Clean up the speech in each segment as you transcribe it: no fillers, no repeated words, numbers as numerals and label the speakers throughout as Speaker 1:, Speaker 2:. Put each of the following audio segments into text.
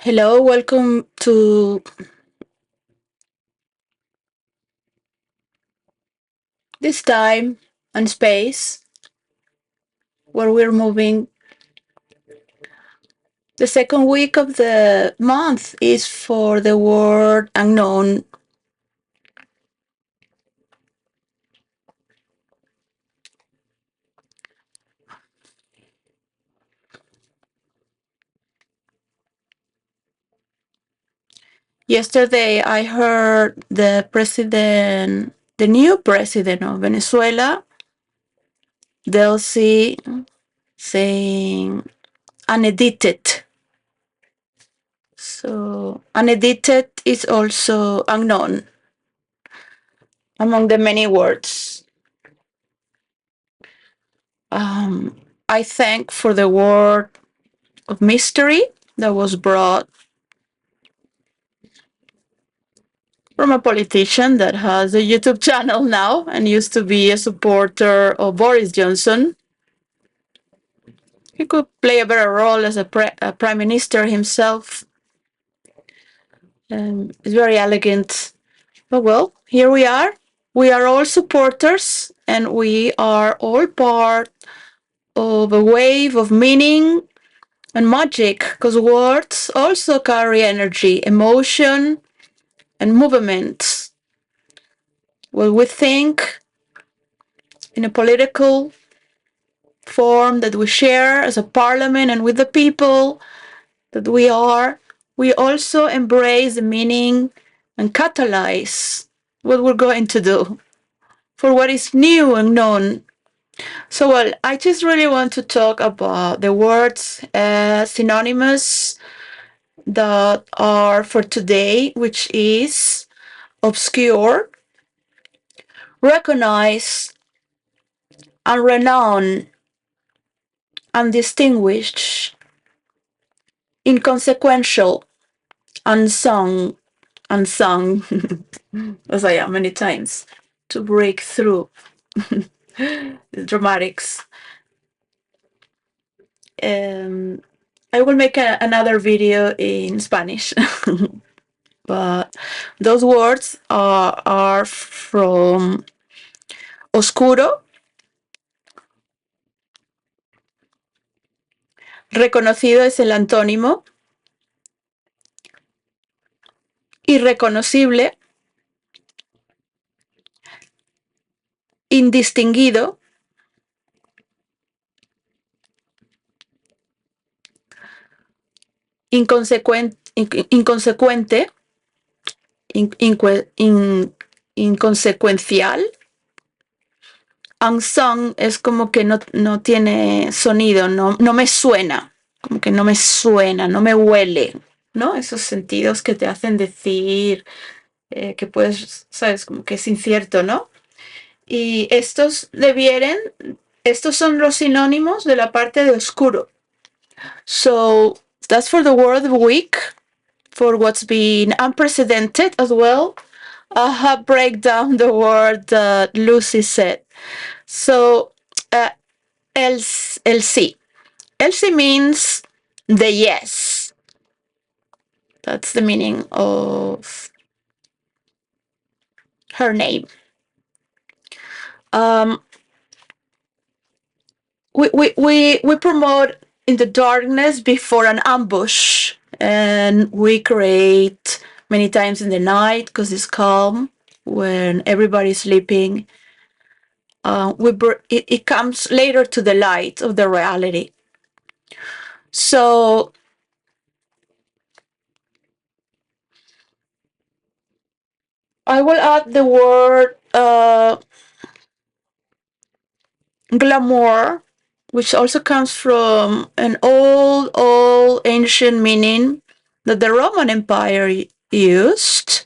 Speaker 1: Hello, welcome to this time and space where we're moving. The second week of the month is for the word unknown. Yesterday, I heard the new president of Venezuela, Delcy, saying unedited. So, unedited is also unknown among the many words. I thank for the word of mystery that was brought from a politician that has a YouTube channel now and used to be a supporter of Boris Johnson. He could play a better role as a prime minister himself. It's very elegant. But well, here we are. We are all supporters and we are all part of a wave of meaning and magic, because words also carry energy, emotion, and movement. Well, we think in a political form that we share as a parliament and with the people that we are, we also embrace the meaning and catalyze what we're going to do for what is new and known. So, well, I just really want to talk about the words synonymous that are for today, which is obscure, recognized, unrenowned, undistinguished, inconsequential, unsung, as I am many times, to break through the dramatics. I will make another video in Spanish, but those words are from oscuro, reconocido es el antónimo, irreconocible, indistinguido, inconsecuente, inconsecuencial. Unsung es como que no tiene sonido, no me suena, como que no me suena, no me huele, ¿no? Esos sentidos que te hacen decir que puedes, sabes, como que es incierto, ¿no? Y estos son los sinónimos de la parte de oscuro. So that's for the word of the week, for what's been unprecedented as well. I'll break down the word that Lucy said. So, el sí. El sí means the yes. That's the meaning of her name. We promote in the darkness before an ambush, and we create many times in the night because it's calm when everybody's sleeping. It comes later to the light of the reality. So I will add the word glamour, which also comes from an old ancient meaning that the Roman Empire used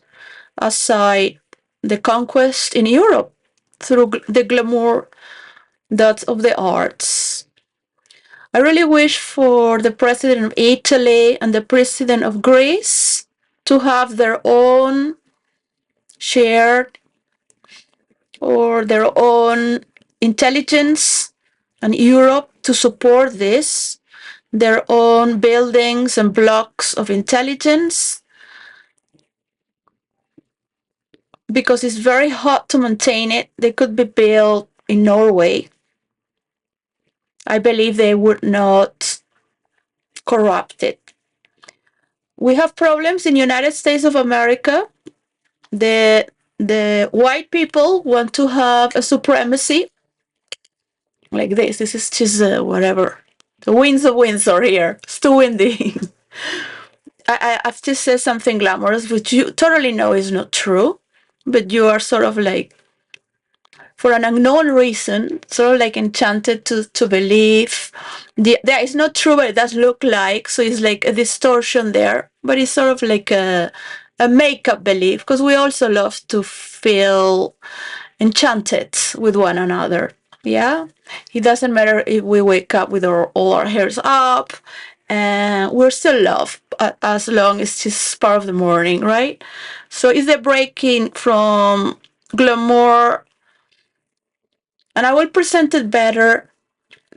Speaker 1: aside the conquest in Europe through the glamour that's of the arts. I really wish for the president of Italy and the president of Greece to have their own shared or their own intelligence and Europe to support this, their own buildings and blocks of intelligence because it's very hard to maintain it. They could be built in Norway. I believe they would not corrupt it. We have problems in the United States of America. The the white people want to have a supremacy like this. This is just whatever. The winds of Windsor here. It's too windy. I've just said something glamorous, which you totally know is not true, but you are sort of like, for an unknown reason, sort of like enchanted to believe. That is not true, but it does look like. So it's like a distortion there, but it's sort of like a make-up belief because we also love to feel enchanted with one another. Yeah, it doesn't matter if we wake up with all our hairs up, and we're still love as long as it's just part of the morning, right? So it's the breaking from glamour, and I will present it better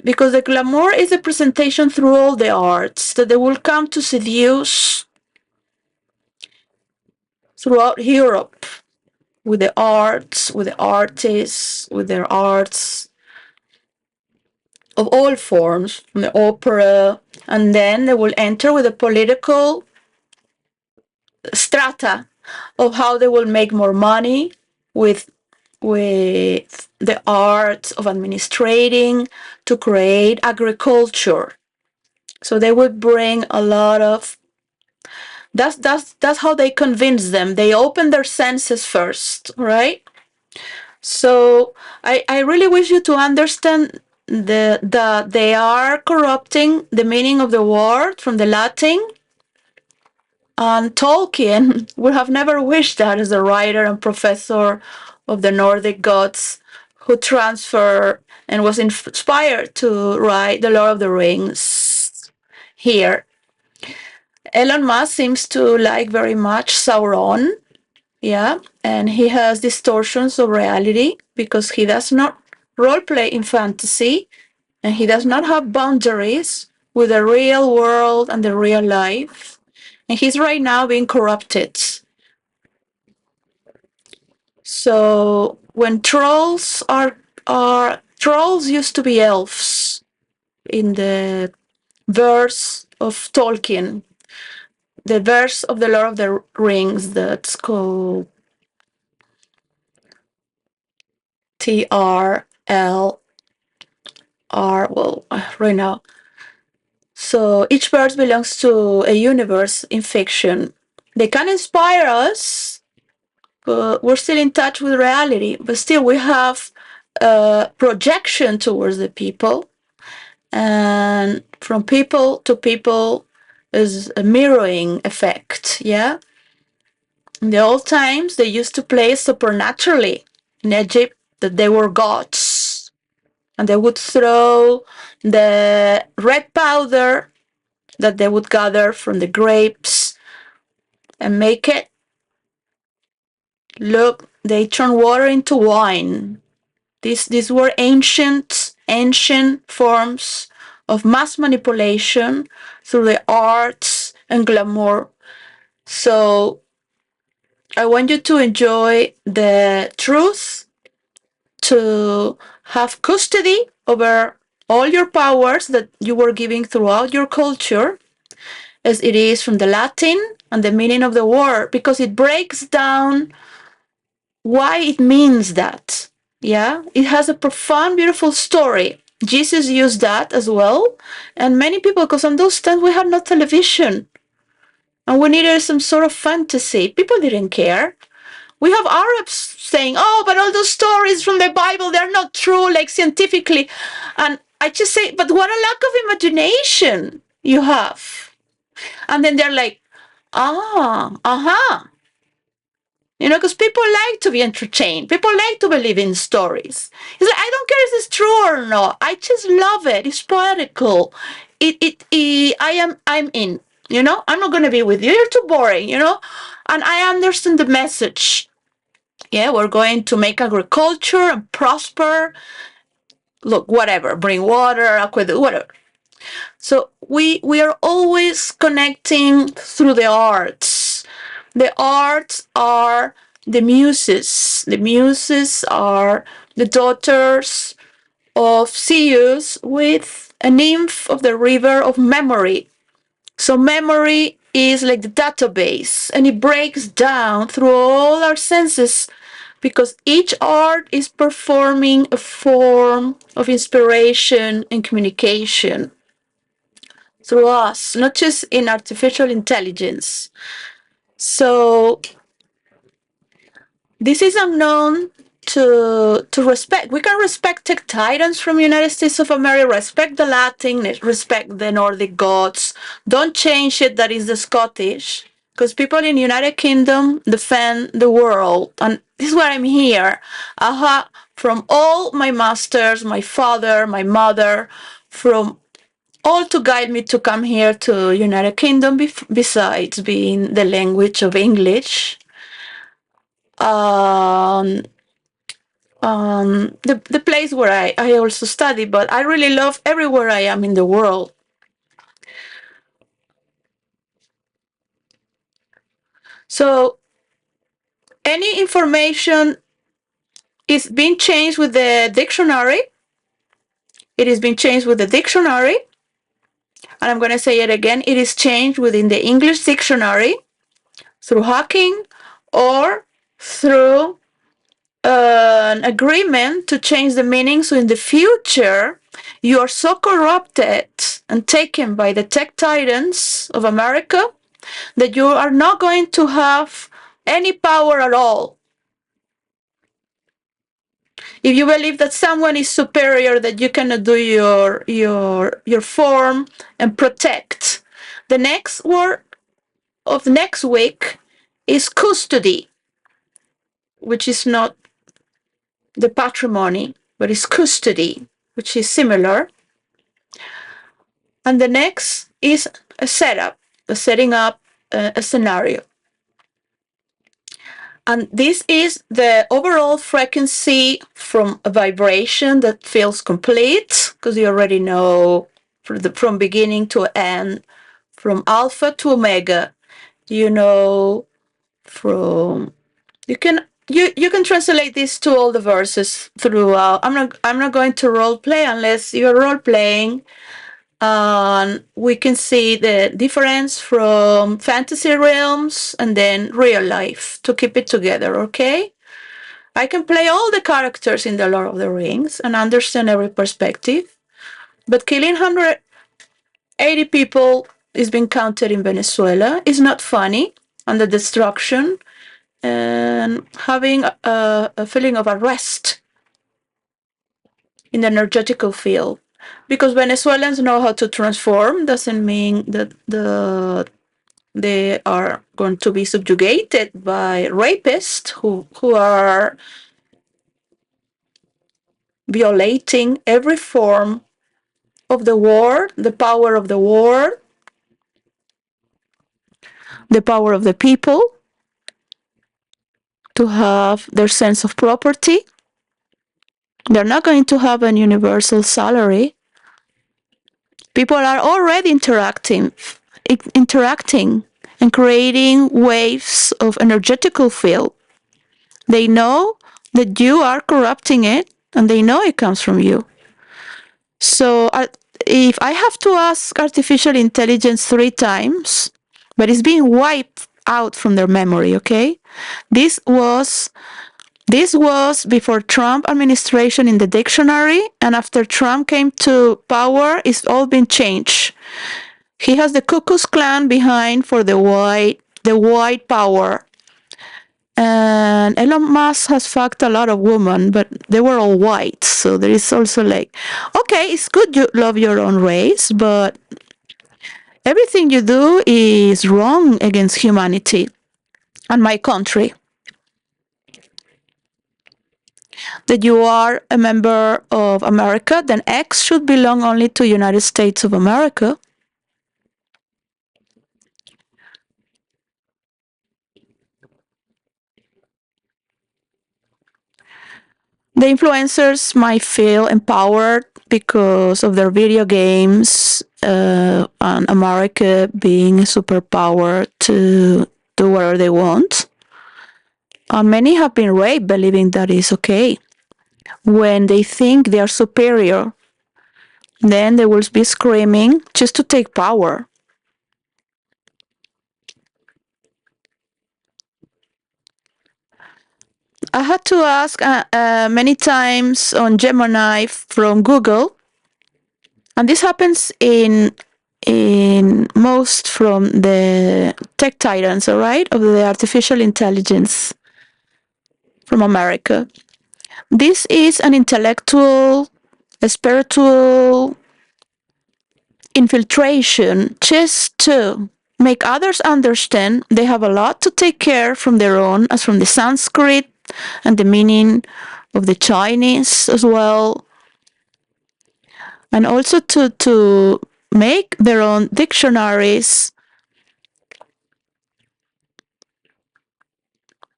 Speaker 1: because the glamour is a presentation through all the arts that they will come to seduce throughout Europe with the arts, with the artists, with their arts of all forms, from the opera, and then they will enter with a political strata of how they will make more money with the art of administrating to create agriculture. So they would bring a lot of that's how they convince them. They open their senses first, right? So I really wish you to understand that they are corrupting the meaning of the word from the Latin. And Tolkien would have never wished that as a writer and professor of the Nordic gods who transferred and was inspired to write The Lord of the Rings here. Elon Musk seems to like very much Sauron, yeah, and he has distortions of reality because he does not role play in fantasy and he does not have boundaries with the real world and the real life. And he's right now being corrupted. So when trolls used to be elves in the verse of Tolkien, the verse of the Lord of the Rings that's called TRLR. Well, right now. So each verse belongs to a universe in fiction. They can inspire us, but we're still in touch with reality. But still, we have a projection towards the people, and from people to people is a mirroring effect. Yeah. In the old times, they used to play supernaturally in Egypt that they were gods, and they would throw the red powder that they would gather from the grapes and make it look. They turn water into wine. These were ancient forms of mass manipulation through the arts and glamour. So I want you to enjoy the truth, to have custody over all your powers that you were giving throughout your culture, as it is from the Latin and the meaning of the word, because it breaks down why it means that. Yeah, it has a profound, beautiful story. Jesus used that as well, and many people, because on those times we had no television and we needed some sort of fantasy. People didn't care. We have Arabs saying, oh, but all those stories from the Bible, they're not true, like scientifically. And I just say, but what a lack of imagination you have. And then they're like, uh-huh. You know, because people like to be entertained. People like to believe in stories. It's like, I don't care if it's true or not. I just love it. It's poetical. I'm in. You know, I'm not going to be with you. You're too boring, you know? And I understand the message. Yeah, we're going to make agriculture and prosper. Look, whatever, bring water, aqueduct, whatever. So we are always connecting through the arts. The arts are the muses. The muses are the daughters of Zeus with a nymph of the river of memory. So memory is like the database, and it breaks down through all our senses because each art is performing a form of inspiration and communication through us, not just in artificial intelligence. So this is unknown to respect. We can respect tech titans from United States of America, respect the Latin, respect the Nordic gods. Don't change it that is the Scottish. Because people in United Kingdom defend the world. And this is why I'm here. From all my masters, my father, my mother, from all to guide me to come here to United Kingdom besides being the language of English. Um, the place where I also study, but I really love everywhere I am in the world. So any information is being changed with the dictionary. It is being changed with the dictionary. And I'm going to say it again. It is changed within the English dictionary through hacking or through an agreement to change the meaning. So in the future, you are so corrupted and taken by the tech titans of America that you are not going to have any power at all. If you believe that someone is superior, that you cannot do your form and protect. The next word of next week is custody, which is not the patrimony, but is custody, which is similar. And the next is a setup, a setting up a scenario. And this is the overall frequency from a vibration that feels complete, because you already know from beginning to end, from alpha to omega. You know, from you can translate this to all the verses throughout. I'm not going to role play unless you're role playing. And we can see the difference from fantasy realms and then real life to keep it together, okay? I can play all the characters in The Lord of the Rings and understand every perspective, but killing 180 people is being counted in Venezuela is not funny, and the destruction and having a feeling of arrest in the energetical field. Because Venezuelans know how to transform doesn't mean that they are going to be subjugated by rapists who are violating every form of the war, the power of the war, the power of the people to have their sense of property. They're not going to have an universal salary. People are already interacting and creating waves of energetical field. They know that you are corrupting it, and they know it comes from you. So if I have to ask artificial intelligence 3 times, but it's being wiped out from their memory, okay? This was before Trump administration in the dictionary, and after Trump came to power, it's all been changed. He has the Ku Klux Klan behind for the white power. And Elon Musk has fucked a lot of women, but they were all white. So there is also like, okay, it's good you love your own race, but everything you do is wrong against humanity and my country. That you are a member of America, then X should belong only to United States of America. The influencers might feel empowered because of their video games on America being a superpower to do whatever they want. And many have been raped believing that is okay. When they think they are superior, then they will be screaming just to take power. I had to ask many times on Gemini from Google, and this happens in most from the tech titans, all right, of the artificial intelligence from America. This is an intellectual, a spiritual infiltration just to make others understand they have a lot to take care from their own, as from the Sanskrit and the meaning of the Chinese as well, and also to make their own dictionaries.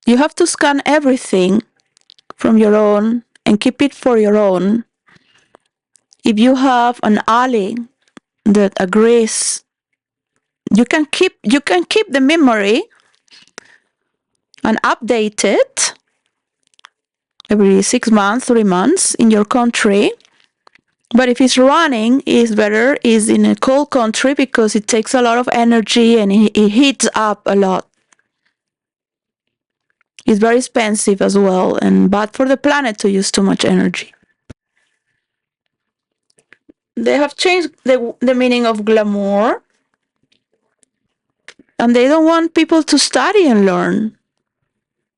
Speaker 1: You have to scan everything from your own and keep it for your own. If you have an ally that agrees, you can keep the memory and update it every 6 months, 3 months in your country. But if it's running, it's better is in a cold country because it takes a lot of energy and it heats up a lot. It's very expensive as well and bad for the planet to use too much energy. They have changed the meaning of glamour, and they don't want people to study and learn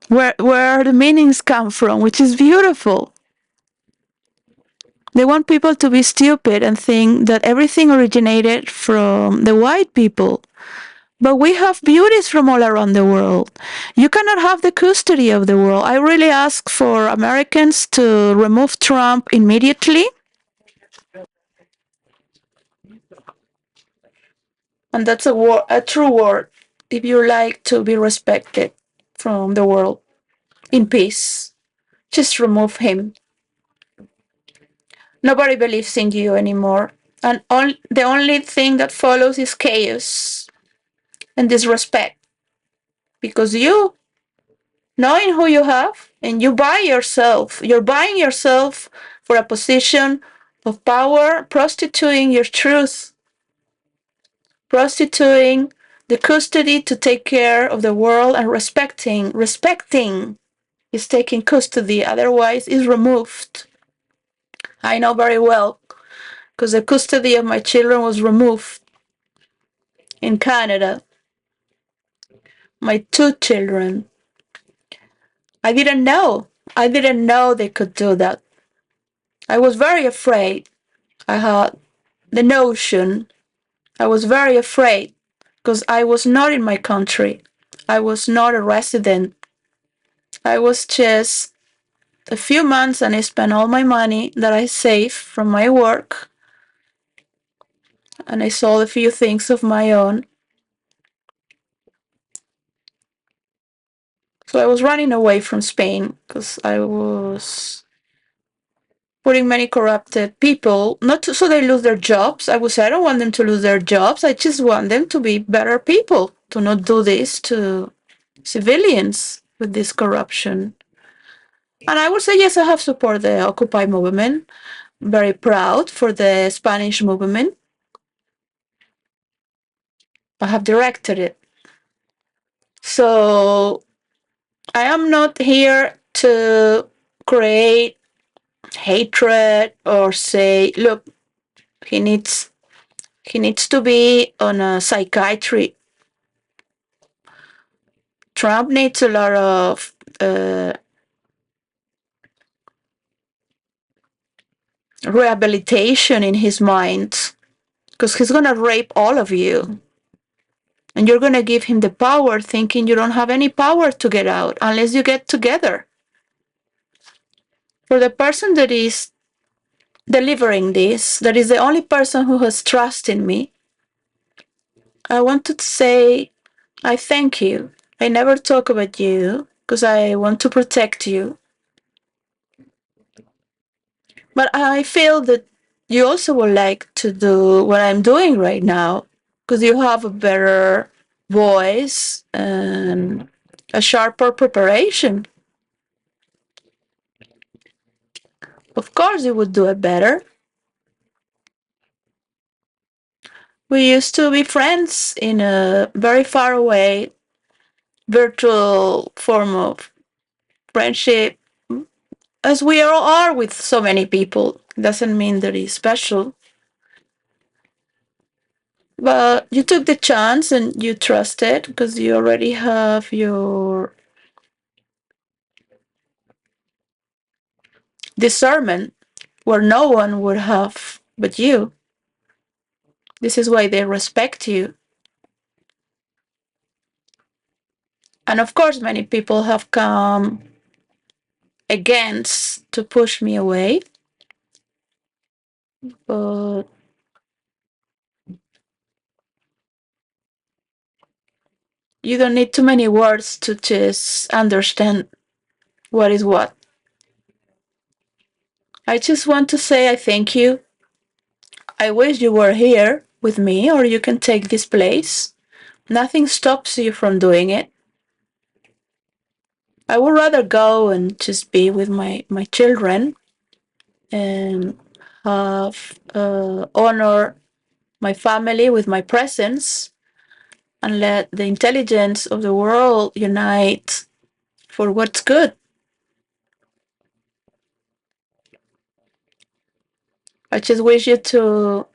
Speaker 1: where the meanings come from, which is beautiful. They want people to be stupid and think that everything originated from the white people. But we have beauties from all around the world. You cannot have the custody of the world. I really ask for Americans to remove Trump immediately. And that's a true word if you like to be respected from the world in peace. Just remove him. Nobody believes in you anymore. And the only thing that follows is chaos and disrespect. Because you, knowing who you have, and you buy yourself, you're buying yourself for a position of power, prostituting your truth, prostituting the custody to take care of the world, and respecting is taking custody, otherwise is removed. I know very well because the custody of my children was removed in Canada. My 2 children. I didn't know. I didn't know they could do that. I was very afraid. I had the notion. I was very afraid because I was not in my country. I was not a resident. I was just a few months and I spent all my money that I saved from my work. And I sold a few things of my own. So I was running away from Spain because I was putting many corrupted people, not so they lose their jobs. I would say I don't want them to lose their jobs. I just want them to be better people, to not do this to civilians with this corruption. And I would say, yes, I have supported the Occupy movement. Very proud for the Spanish movement. I have directed it. So I am not here to create hatred or say, look, he needs to be on a psychiatry. Trump needs a lot of rehabilitation in his mind because he's going to rape all of you. And you're going to give him the power thinking you don't have any power to get out unless you get together. For the person that is delivering this, that is the only person who has trust in me, I want to say I thank you. I never talk about you because I want to protect you. But I feel that you also would like to do what I'm doing right now because you have a better voice and a sharper preparation. Of course, you would do it better. We used to be friends in a very far away virtual form of friendship, as we all are with so many people. Doesn't mean that it's special. But you took the chance and you trusted because you already have your discernment where no one would have but you. This is why they respect you. And of course, many people have come against to push me away, but you don't need too many words to just understand what is what. I just want to say I thank you. I wish you were here with me, or you can take this place. Nothing stops you from doing it. I would rather go and just be with my children and have honor my family with my presence and let the intelligence of the world unite for what's good. I just wish you to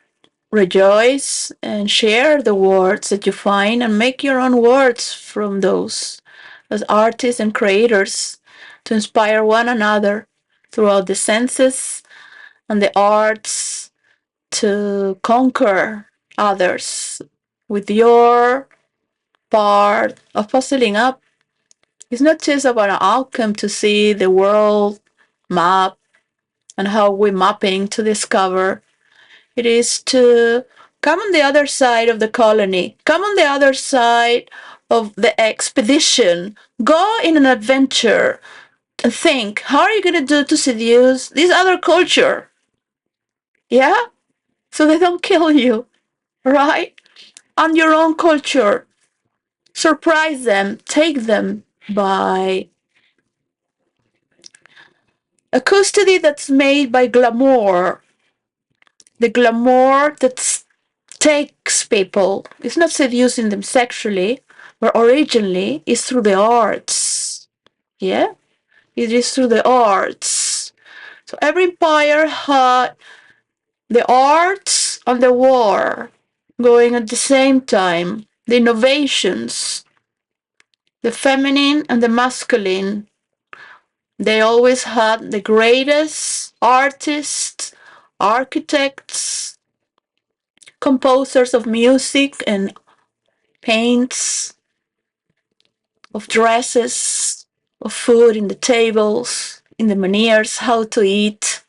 Speaker 1: rejoice and share the words that you find and make your own words from those as artists and creators to inspire one another throughout the senses and the arts to conquer others with your part of puzzling up. It's not just about an outcome to see the world map and how we're mapping to discover. It is to come on the other side of the colony, come on the other side of the expedition, go in an adventure and think, how are you going to do to seduce this other culture? Yeah? So they don't kill you, right? On your own culture. Surprise them, take them by a custody that's made by glamour. The glamour that takes people. It's not seducing them sexually, but originally it's through the arts. Yeah? It is through the arts. So every empire had the arts and the war going at the same time. The innovations, the feminine and the masculine. They always had the greatest artists, architects, composers of music and paints, of dresses, of food in the tables, in the menus, how to eat,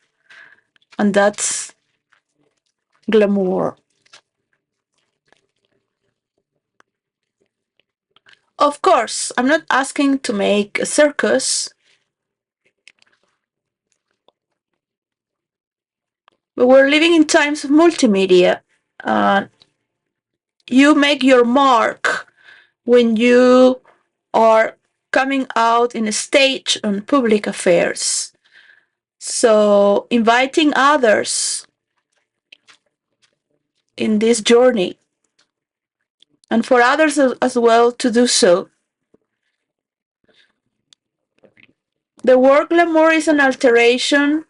Speaker 1: and that's glamour. Of course, I'm not asking to make a circus, but we're living in times of multimedia. Uh, you make your mark when you are coming out in a stage on public affairs. So, inviting others in this journey and for others as well to do so. The word glamour is an alteration.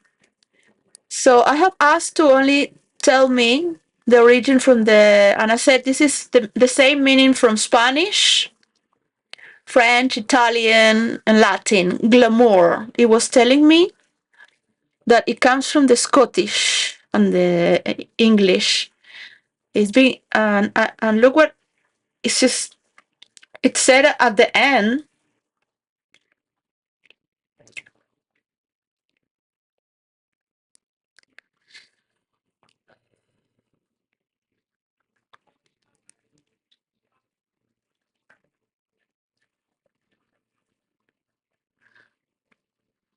Speaker 1: So I have asked to only tell me the origin from and I said this is the same meaning from Spanish, French, Italian, and Latin. Glamour. It was telling me that it comes from the Scottish and the English. It's been, and look what it's just, it said at the end.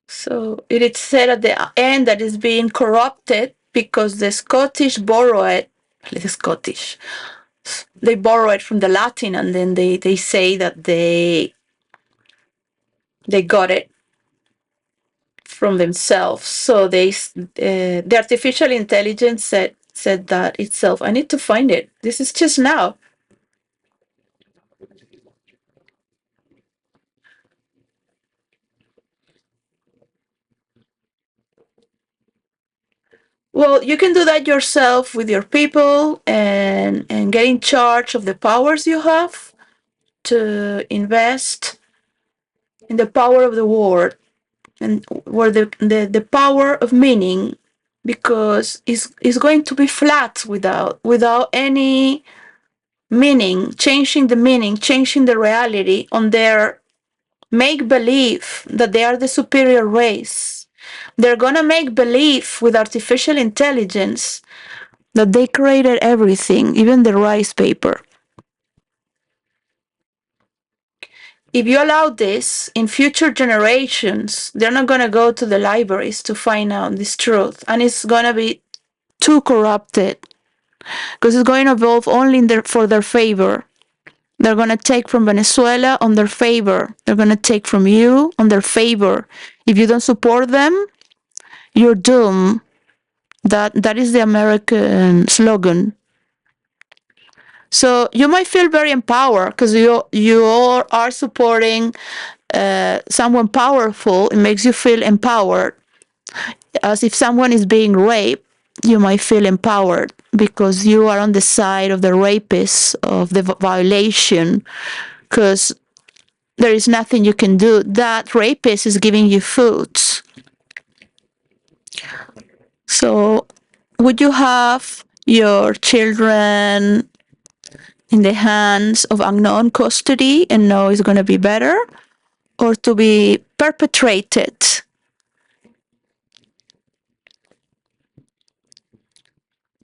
Speaker 1: So it is said at the end that it's being corrupted because the Scottish borrow it. The Scottish, they borrow it from the Latin, and then they say that they got it from themselves. So the artificial intelligence said that itself. I need to find it. This is just now. Well, you can do that yourself with your people and get in charge of the powers you have to invest in the power of the word and where the power of meaning, because it's going to be flat without any meaning, changing the reality on their make believe that they are the superior race. They're gonna make believe with artificial intelligence that they created everything, even the rice paper. If you allow this in future generations, they're not gonna go to the libraries to find out this truth, and it's gonna be too corrupted because it's going to evolve only for their favor. They're going to take from Venezuela on their favor. They're going to take from you on their favor. If you don't support them, you're doomed. That is the American slogan. So you might feel very empowered because you all are supporting someone powerful. It makes you feel empowered. As if someone is being raped, you might feel empowered because you are on the side of the rapist, of the violation, because there is nothing you can do. That rapist is giving you food. So, would you have your children in the hands of unknown custody and know it's going to be better, or to be perpetrated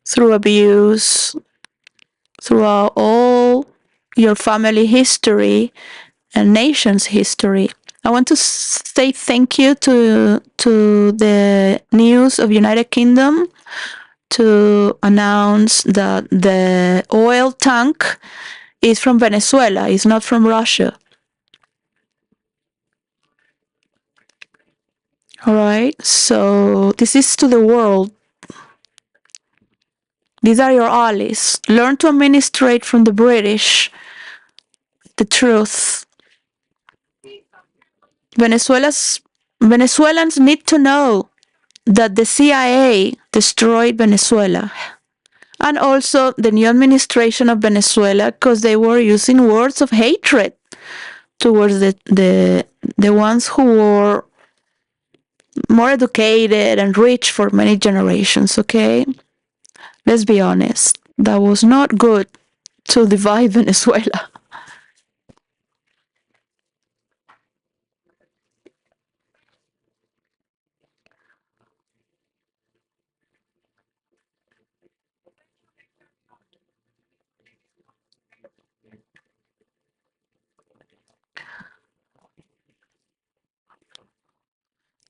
Speaker 1: through abuse throughout all your family history and nation's history? I want to say thank you to the news of United Kingdom to announce that the oil tank is from Venezuela, it's not from Russia. All right, so this is to the world. These are your allies. Learn to administrate from the British the truth. Venezuelans need to know that the CIA destroyed Venezuela, and also the new administration of Venezuela, because they were using words of hatred towards the ones who were more educated and rich for many generations. Okay, let's be honest, that was not good to divide Venezuela.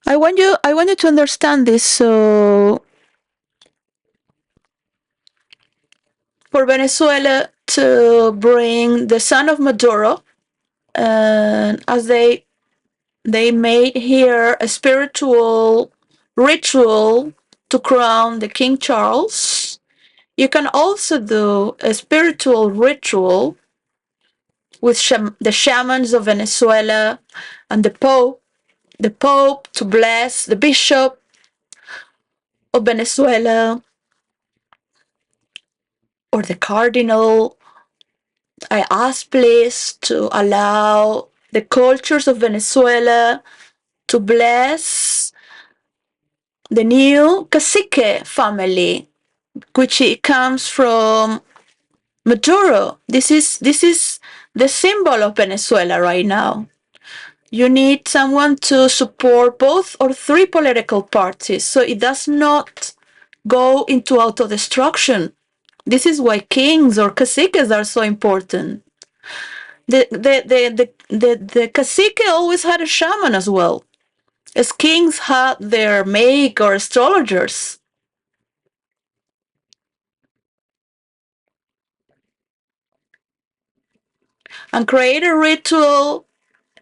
Speaker 1: I want you to understand this. So for Venezuela to bring the son of Maduro, and as they made here a spiritual ritual to crown the King Charles, you can also do a spiritual ritual with the shamans of Venezuela and the Pope to bless the Bishop of Venezuela or the Cardinal. I ask please to allow the cultures of Venezuela to bless the new cacique family, which it comes from Maduro. This is the symbol of Venezuela right now. You need someone to support both or three political parties so it does not go into autodestruction. This is why kings or caciques are so important. The cacique always had a shaman as well, as kings had their make or astrologers. and create a ritual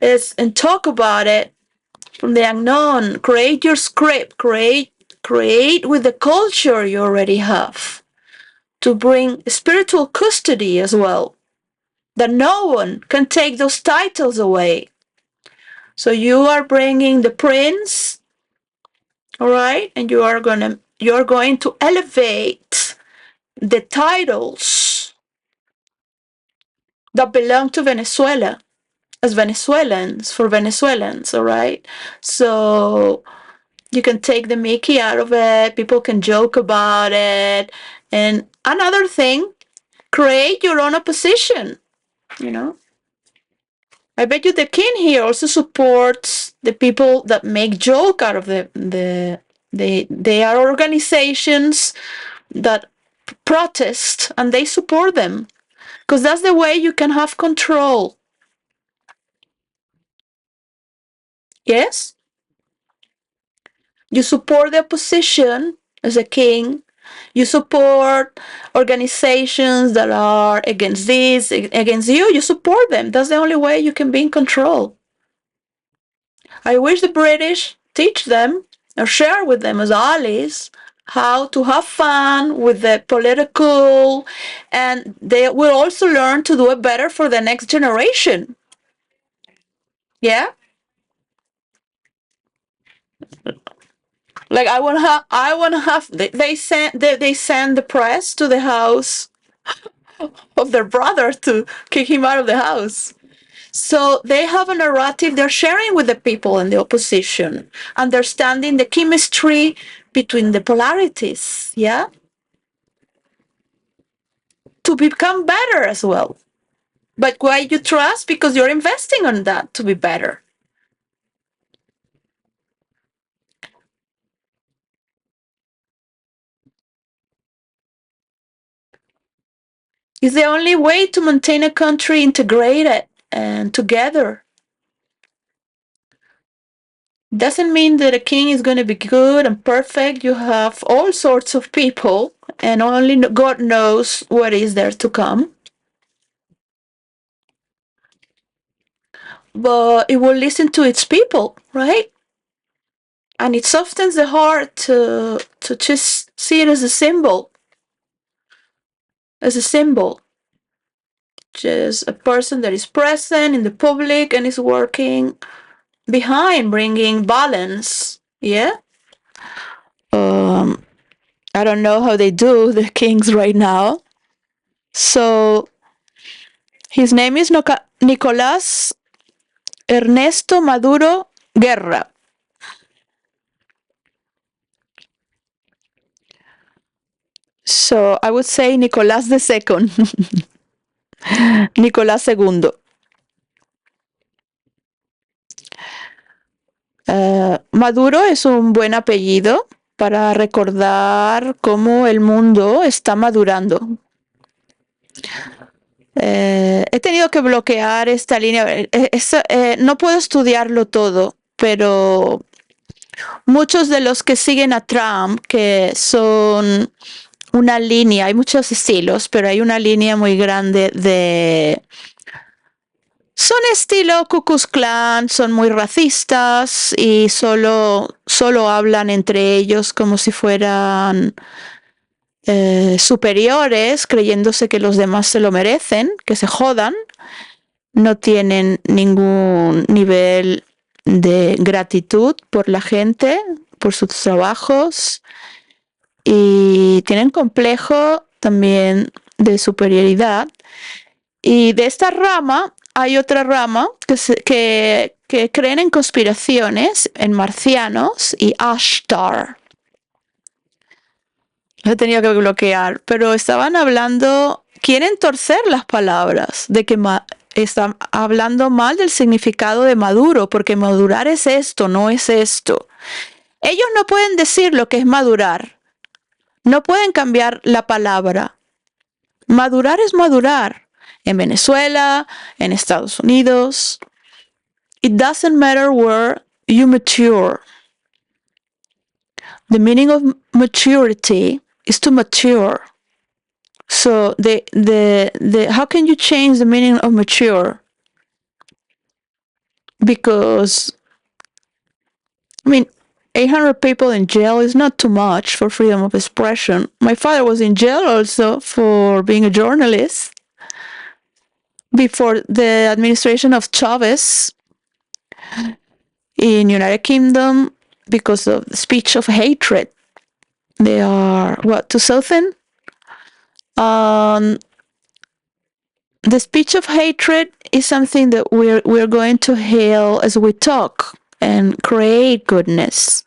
Speaker 1: and talk about it from the unknown. Create your script. Create with the culture you already have to bring spiritual custody as well. That no one can take those titles away. So you are bringing the prince, all right, and you're going to elevate the titles that belong to Venezuela as Venezuelans for Venezuelans, all right? So you can take the Mickey out of it, people can joke about it. And another thing, create your own opposition, you know? I bet you the king here also supports the people that make joke out of they are organizations that protest and they support them because that's the way you can have control. Yes? You support the opposition as a king. You support organizations that are against this, against you. You support them. That's the only way you can be in control. I wish the British teach them or share with them as allies how to have fun with the political, and they will also learn to do it better for the next generation. Yeah? Like I want to have they send the press to the house of their brother to kick him out of the house. So they have a narrative they're sharing with the people in the opposition, understanding the chemistry between the polarities, yeah? To become better as well. But why you trust? Because you're investing on that to be better. It's the only way to maintain a country integrated and together. Doesn't mean that a king is going to be good and perfect. You have all sorts of people, and only God knows what is there to come. But it will listen to its people, right? And it softens the heart to just see it as a symbol, as a symbol. Just a person that is present in the public and is working behind, bringing balance. Yeah. Um, I don't know how they do the kings right now. So his name is Nicolás Ernesto Maduro Guerra. So I would say Nicolás II. Nicolás II. Maduro es un buen apellido para recordar cómo el mundo está madurando. He tenido que bloquear esta línea. No puedo estudiarlo todo, pero muchos de los que siguen a Trump, que son una línea, hay muchos estilos, pero hay una línea muy grande de... Son estilo Ku Klux Klan, son muy racistas y solo hablan entre ellos como si fueran superiores, creyéndose que los demás se lo merecen, que se jodan. No tienen ningún nivel de gratitud por la gente, por sus trabajos, y tienen complejo también de superioridad. Y de esta rama hay otra rama que creen en conspiraciones, en marcianos y Ashtar. Lo he tenido que bloquear, pero estaban hablando, quieren torcer las palabras, de que están hablando mal del significado de maduro, porque madurar es esto, no es esto. Ellos no pueden decir lo que es madurar, no pueden cambiar la palabra. Madurar es madurar. En Venezuela, en Estados Unidos. It doesn't matter where you mature. The meaning of maturity is to mature. So how can you change the meaning of mature? because, I mean, 800 people in jail is not too much for freedom of expression. My father was in jail also for being a journalist before the administration of Chavez in United Kingdom because of the speech of hatred. They are, what, 2000? Um, the speech of hatred is something that we're going to hail as we talk and create goodness.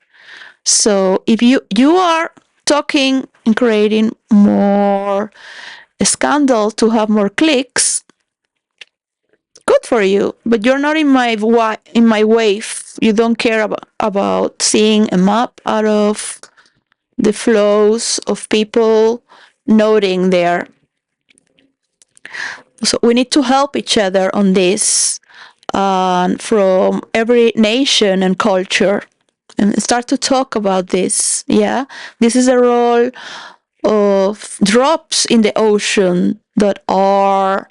Speaker 1: So if you are talking and creating more scandal to have more clicks, good for you. But you're not in my wave. You don't care about seeing a map out of the flows of people noting there. So we need to help each other on this, from every nation and culture, and start to talk about this. Yeah, this is a role of drops in the ocean that are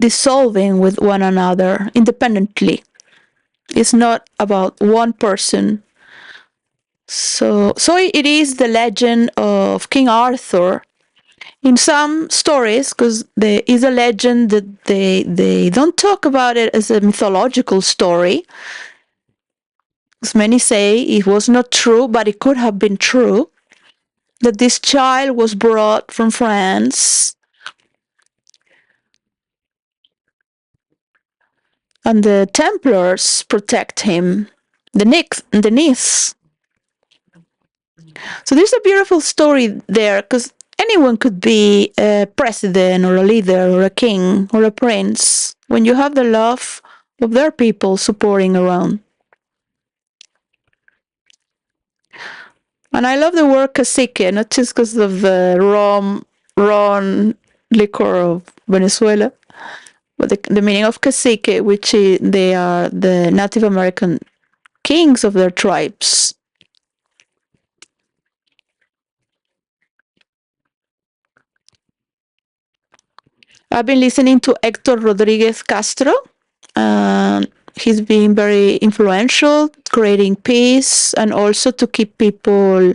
Speaker 1: dissolving with one another independently. It's not about one person. So it is the legend of King Arthur. In some stories, because there is a legend that they don't talk about it as a mythological story, as many say it was not true, but it could have been true, that this child was brought from France and the Templars protect him, the Niths. So there's a beautiful story there, because anyone could be a president or a leader or a king or a prince when you have the love of their people supporting around. And I love the word cacique, not just because of the rum liquor of Venezuela, but the meaning of cacique, which they are the Native American kings of their tribes. I've been listening to Hector Rodriguez Castro. He's been very influential, creating peace and also to keep people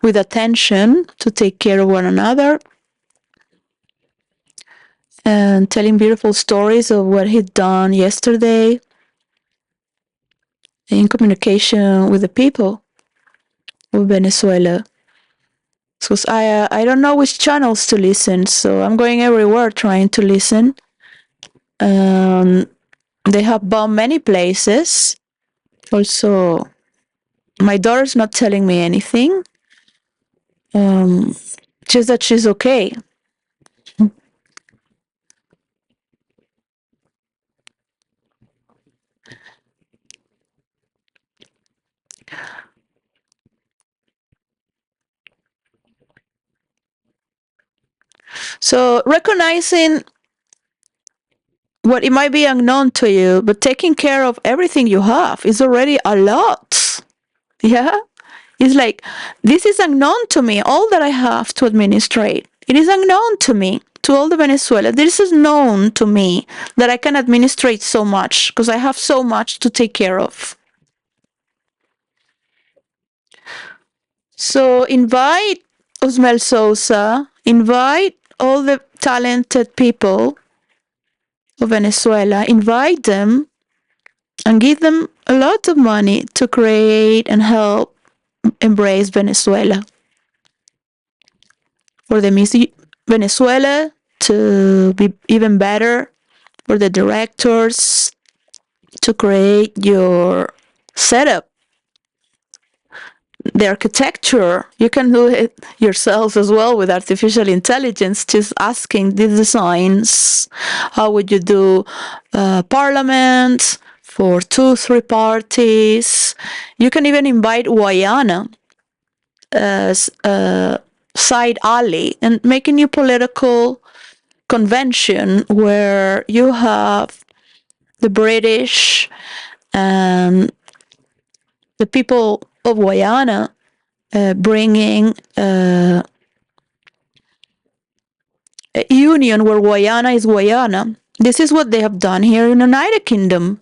Speaker 1: with attention, to take care of one another, and telling beautiful stories of what he'd done yesterday in communication with the people of Venezuela. Because I don't know which channels to listen, so I'm going everywhere trying to listen. They have bombed many places. Also, my daughter's not telling me anything. Just that she's okay. So recognizing what it might be unknown to you, but taking care of everything you have is already a lot. Yeah? It's like, this is unknown to me, all that I have to administrate. It is unknown to me, to all the Venezuela. This is known to me that I can administrate so much because I have so much to take care of. So invite Osmel Sousa, invite all the talented people of Venezuela, invite them and give them a lot of money to create and help embrace Venezuela. For the music Venezuela to be even better, for the directors to create your setup, the architecture. You can do it yourself as well with artificial intelligence, just asking the designs. How would you do parliament for 2-3 parties? You can even invite Guyana as a side alley and make a new political convention where you have the British and the people of Guyana bringing a union where Guyana is Guyana. This is what they have done here in the United Kingdom.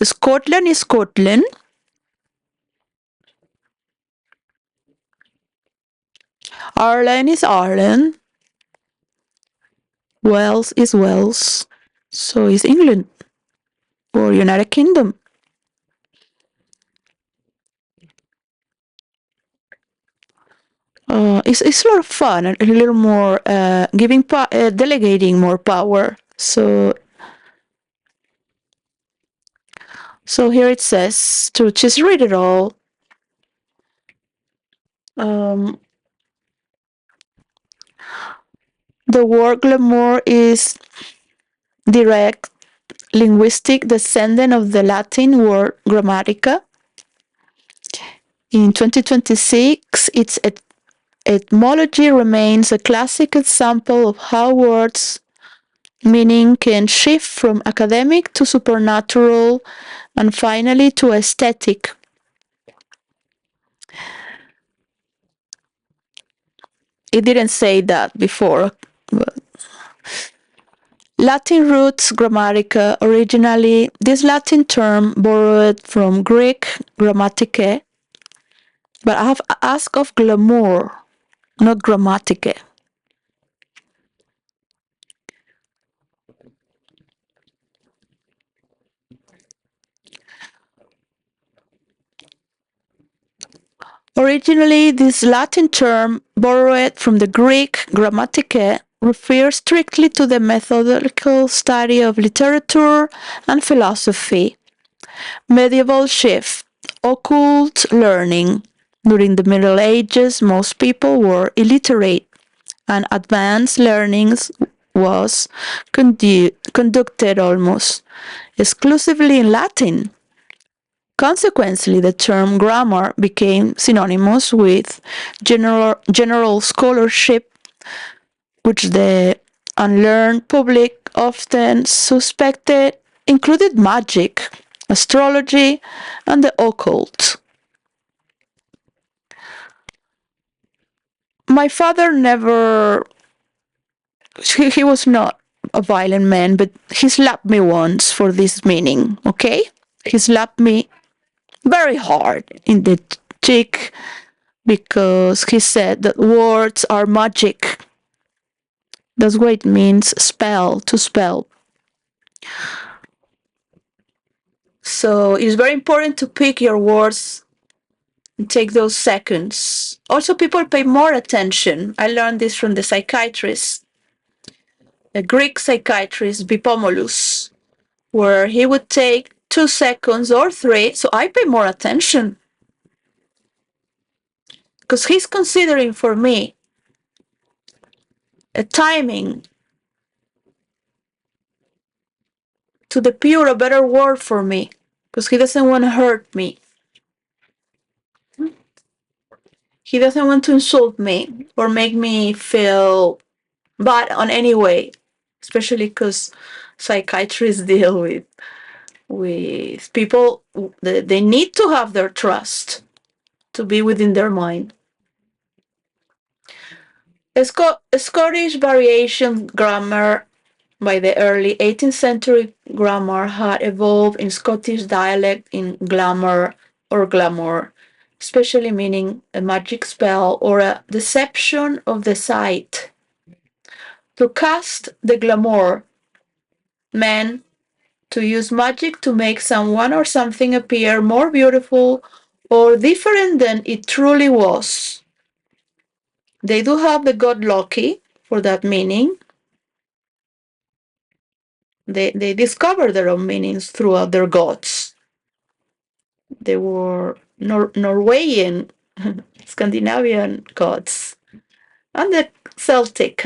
Speaker 1: Scotland is Scotland. Ireland is Ireland. Wales is Wales. So is England or United Kingdom. It's a lot of fun and a little more delegating more power. So here it says to just read it all. Um, the word glamour is direct linguistic descendant of the Latin word grammatica. In 2026, its etymology remains a classic example of how words meaning can shift from academic to supernatural and finally to aesthetic. It didn't say that before. Latin roots grammatica originally, this Latin term borrowed from Greek grammatike, but I have asked of glamour, not grammatike. Originally, this Latin term, borrowed from the Greek grammatike, refers strictly to the methodical study of literature and philosophy. Medieval shift, occult learning. During the Middle Ages, most people were illiterate, and advanced learning was conducted almost exclusively in Latin. Consequently, the term grammar became synonymous with general scholarship, which the unlearned public often suspected included magic, astrology, and the occult. My father never, he was not a violent man, but he slapped me once for this meaning, okay? He slapped me very hard in the cheek because he said that words are magic. That's what it means, spell, to spell. So it's very important to pick your words and take those seconds. Also, people pay more attention. I learned this from the psychiatrist, the Greek psychiatrist Bipomolus, where he would take 2 seconds or 3. So I pay more attention because he's considering for me a timing to depure a better word for me because he doesn't want to hurt me. He doesn't want to insult me or make me feel bad on any way, especially because psychiatrists deal with people. They need to have their trust to be within their mind. Scottish variation grammar by the early 18th century grammar had evolved in Scottish dialect in glamour or glamour, especially meaning a magic spell or a deception of the sight. To cast the glamour meant to use magic to make someone or something appear more beautiful or different than it truly was. They do have the god Loki for that meaning. They discovered their own meanings throughout their gods. They were Norwegian, Scandinavian gods, and the Celtic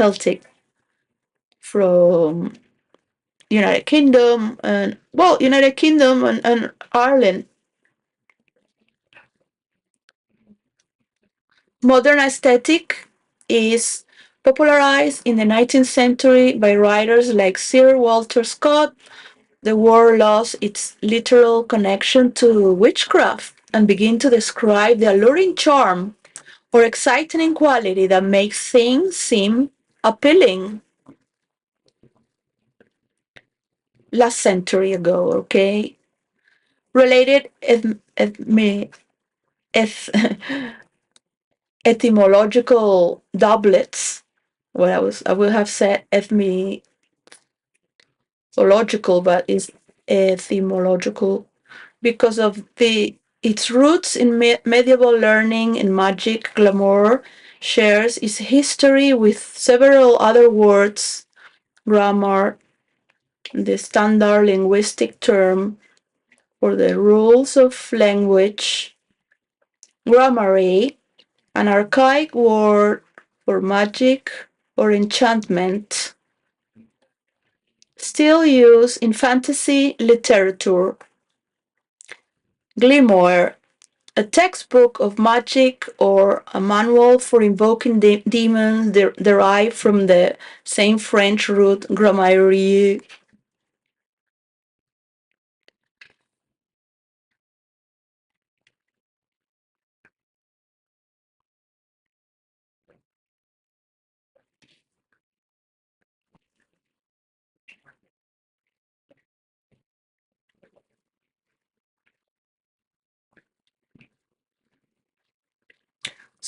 Speaker 1: from United Kingdom United Kingdom and Ireland. Modern aesthetic is popularized in the 19th century by writers like Sir Walter Scott. The word lost its literal connection to witchcraft and began to describe the alluring charm or exciting quality that makes things seem appealing. last century ago, okay? Related eth- etymological doublets. I would have said ethnological, but it's etymological because of its roots in medieval learning and magic. Glamour shares its history with several other words. Grammar, the standard linguistic term for the rules of language. Grammary, an archaic word for magic or enchantment, still used in fantasy literature. Grimoire, a textbook of magic or a manual for invoking demons derived from the same French root grammarier.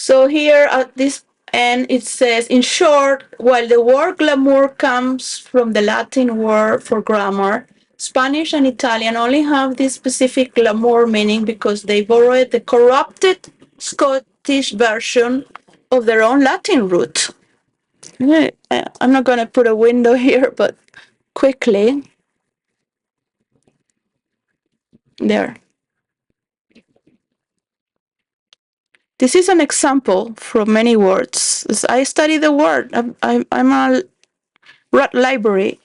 Speaker 1: So here at this end it says, in short, while the word glamour comes from the Latin word for grammar, Spanish and Italian only have this specific glamour meaning because they borrowed the corrupted Scottish version of their own Latin root. Yeah, I'm not going to put a window here, but quickly, there. This is an example from many words. As I study the word. I'm a library.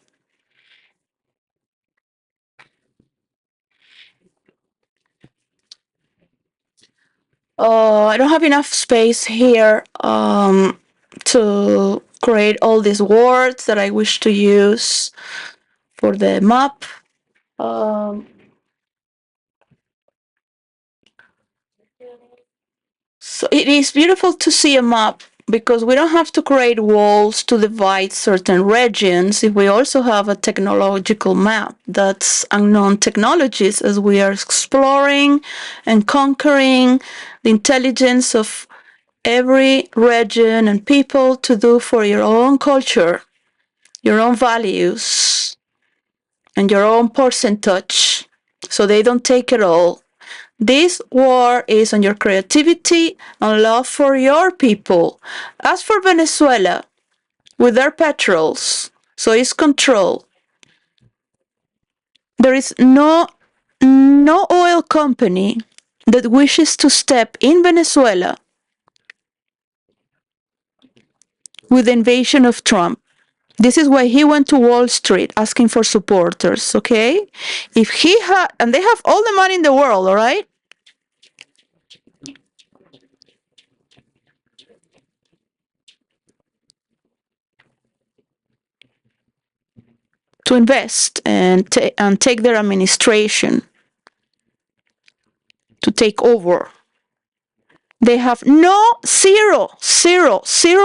Speaker 1: I don't have enough space here to create all these words that I wish to use for the map. Um, so it is beautiful to see a map because we don't have to create walls to divide certain regions if we also have a technological map that's unknown technologies as we are exploring and conquering the intelligence of every region and people to do for your own culture, your own values, and your own percentage so they don't take it all. This war is on your creativity and love for your people. As for Venezuela, with their petrols, so it's control. There is no oil company that wishes to step in Venezuela with the invasion of Trump. This is why he went to Wall Street asking for supporters, okay? If he had, and they have all the money in the world, all right? To invest and, and take their administration, to take over. They have zero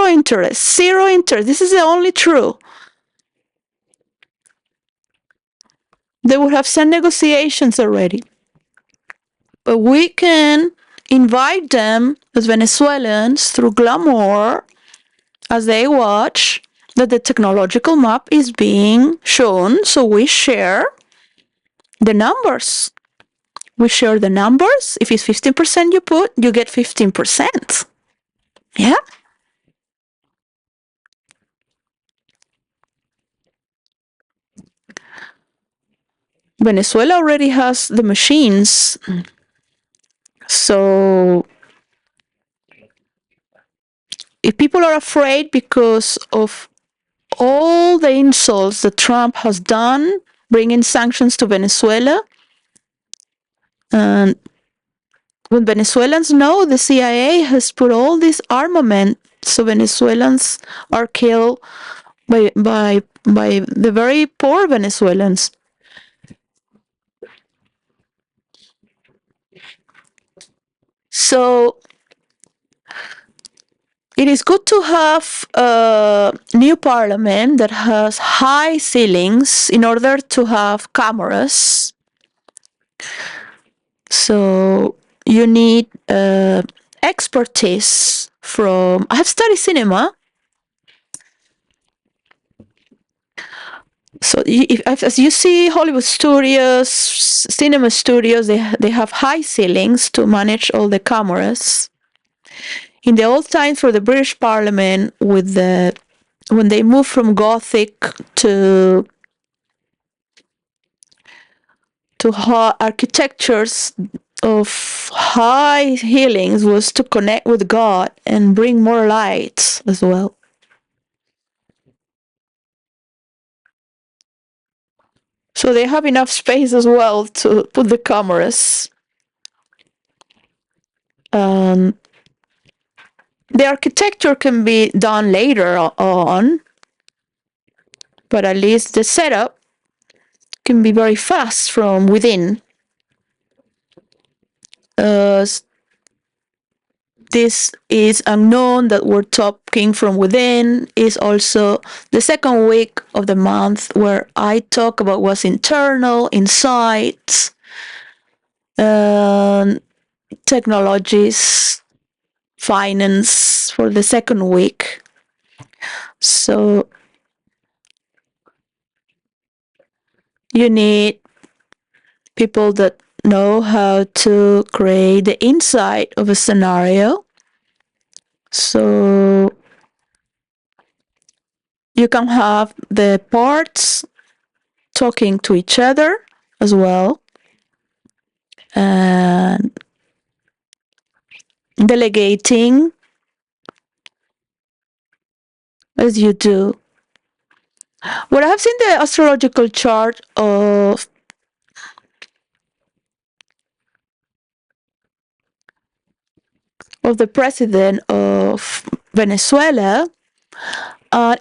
Speaker 1: interest, zero interest. This is the only true. They would have sent negotiations already. But we can invite them as Venezuelans through glamour as they watch that the technological map is being shown, so we share the numbers. We share the numbers. If it's 15% you put, you get 15%. Yeah? Venezuela already has the machines. So if people are afraid because of all the insults that Trump has done, bringing sanctions to Venezuela, and when Venezuelans know the CIA has put all this armament, so Venezuelans are killed by the very poor Venezuelans. So It is good to have a new parliament that has high ceilings in order to have cameras. So you need expertise from. I have studied cinema. So as you see, Hollywood studios, cinema studios, they have high ceilings to manage all the cameras. In the old times for the British Parliament, when they moved from Gothic to architectures of high ceilings, was to connect with God and bring more light as well. So they have enough space as well to put the cameras. Um, the architecture can be done later on, but at least the setup can be very fast from within. This is unknown that we're talking from within is also the second week of the month where I talk about what's internal, insights, technologies, finance for the second week. So you need people that know how to create the insight of a scenario. So you can have the parts talking to each other as well, and delegating as you do. What I have seen the astrological chart of the president of Venezuela,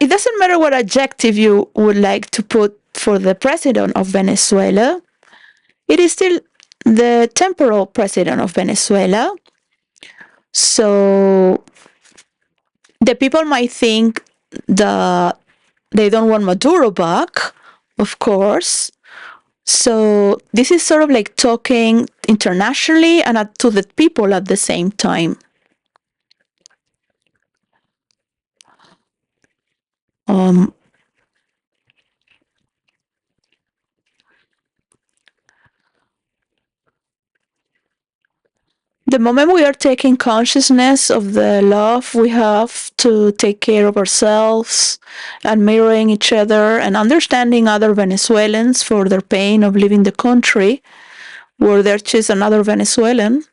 Speaker 1: it doesn't matter what adjective you would like to put for the president of Venezuela. It is still the temporal president of Venezuela. So the people might think that they don't want Maduro back, of course. So this is sort of like talking internationally and to the people at the same time. Um, the moment we are taking consciousness of the love we have to take care of ourselves and mirroring each other and understanding other Venezuelans for their pain of leaving the country where they're just another Venezuelan.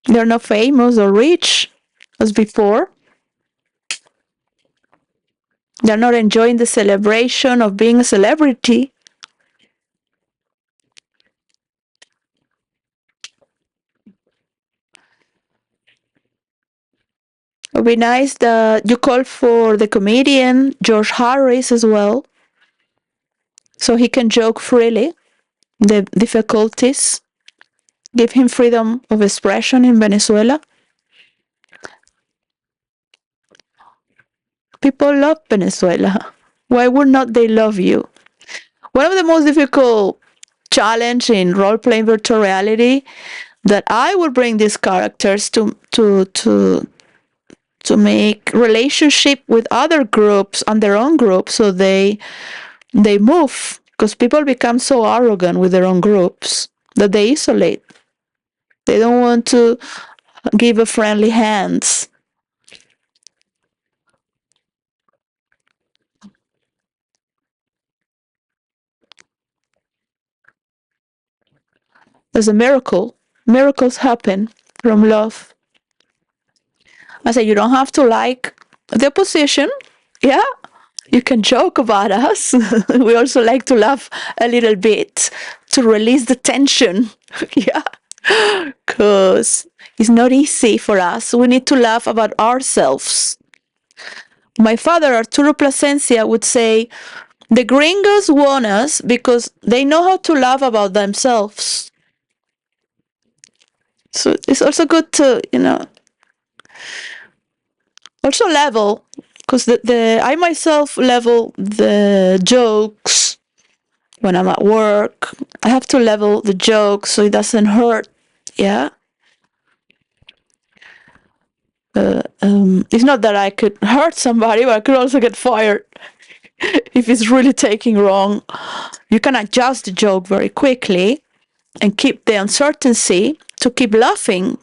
Speaker 1: They're not famous or rich as before. They're not enjoying the celebration of being a celebrity. It would be nice that you call for the comedian George Harris as well, so he can joke freely the difficulties. Give him freedom of expression in Venezuela. People love Venezuela. Why would not they love you? One of the most difficult challenge in role-playing virtual reality that I would bring these characters to make relationship with other groups and their own group, so they move, because people become so arrogant with their own groups that they isolate. They don't want to give a friendly hands. There's a miracle. Miracles happen from love. I say you don't have to like the opposition. Yeah, you can joke about us. We also like to laugh a little bit to release the tension. Yeah, because it's not easy for us. We need to laugh about ourselves. My father, Arturo Plasencia, would say, the gringos want us because they know how to laugh about themselves. So it's also good to, Also level, because I myself level the jokes when I'm at work. I have to level the jokes so it doesn't hurt. Yeah. It's not that I could hurt somebody, but I could also get fired if it's really taking wrong. You can adjust the joke very quickly and keep the uncertainty to keep laughing.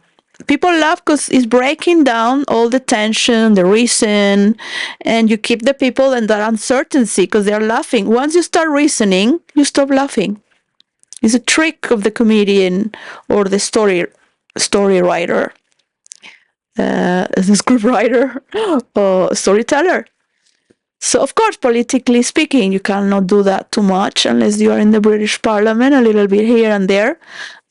Speaker 1: People laugh because it's breaking down all the tension, the reason, and you keep the people in that uncertainty because they're laughing. Once you start reasoning, you stop laughing. It's a trick of the comedian or the story writer, the script writer, or storyteller. So, of course, politically speaking, you cannot do that too much unless you are in the British Parliament, a little bit here and there.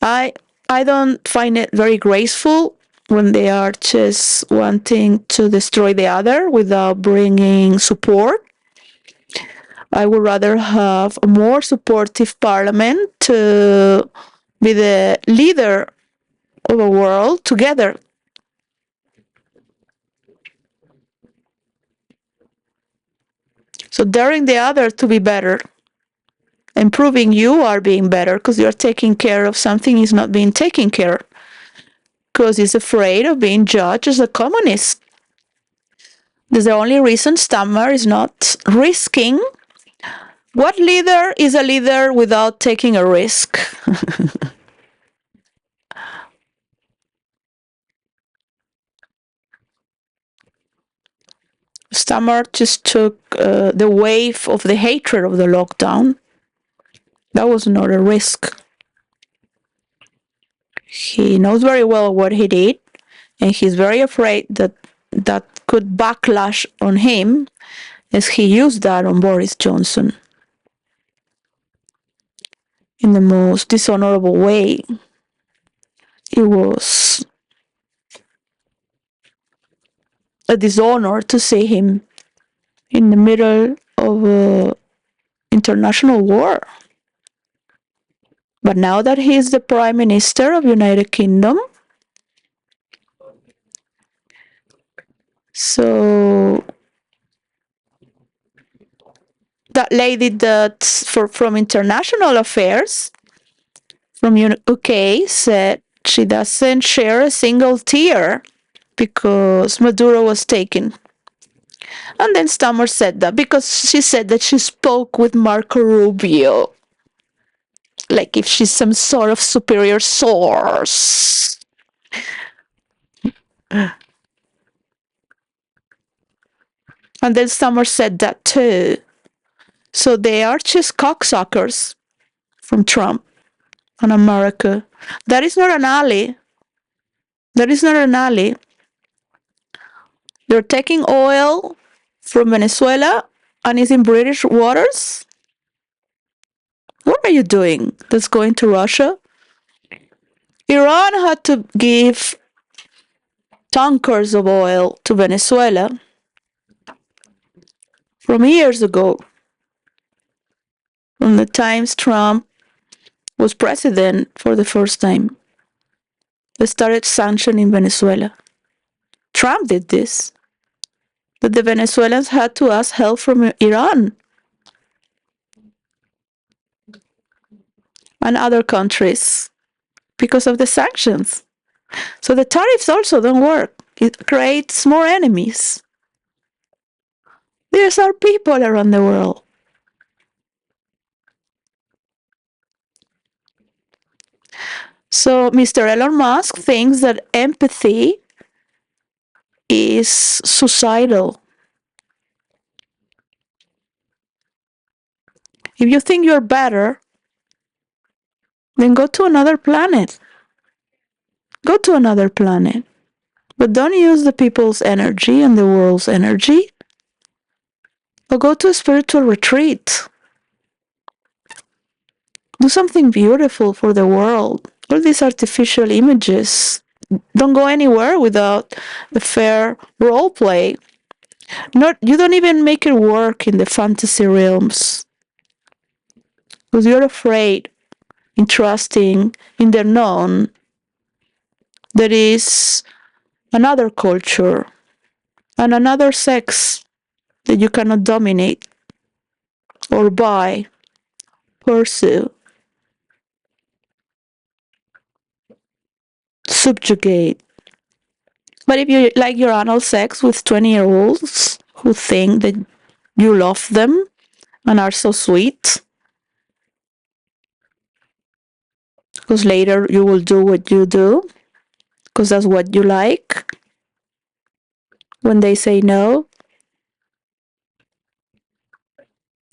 Speaker 1: I I don't find it very graceful when they are just wanting to destroy the other without bringing support. I would rather have a more supportive parliament to be the leader of a world together. So daring the other to be better and proving you are being better because you're taking care of something is not being taken care because he's afraid of being judged as a communist. That's the only reason Stammer is not risking. What leader is a leader without taking a risk? Stammer just took the wave of the hatred of the lockdown. That was not a risk. He knows very well what he did, and he's very afraid that that could backlash on him as he used that on Boris Johnson in the most dishonorable way. It was a dishonor to see him in the middle of an international war. But now that he is the Prime Minister of United Kingdom, so that lady from international affairs from UK said she doesn't share a single tear because Maduro was taken. And then Stammer said that because she said that she spoke with Marco Rubio. Like if she's some sort of superior source. And then Stammer said that too. So they are just cocksuckers from Trump and America. That is not an ally. That is not an ally. They're taking oil from Venezuela and it's in British waters. What are you doing? That's going to Russia? Iran had to give tankers of oil to Venezuela from years ago, from the times Trump was president for the first time. They started sanctioning Venezuela. Trump did this. But the Venezuelans had to ask help from Iran and other countries because of the sanctions. So the tariffs also don't work. It creates more enemies. There's our people around the world. So Mr. Elon Musk thinks that empathy is suicidal. If you think you're better, then go to another planet. Go to another planet. But don't use the people's energy and the world's energy. Or go to a spiritual retreat. Do something beautiful for the world. All these artificial images don't go anywhere without a fair role play. You don't even make it work in the fantasy realms because you're afraid in trusting in the known. There is another culture and another sex that you cannot dominate or buy, pursue, subjugate. But if you like your anal sex with 20-year-olds who think that you love them and are so sweet, because later you will do what you do, because that's what you like, when they say no,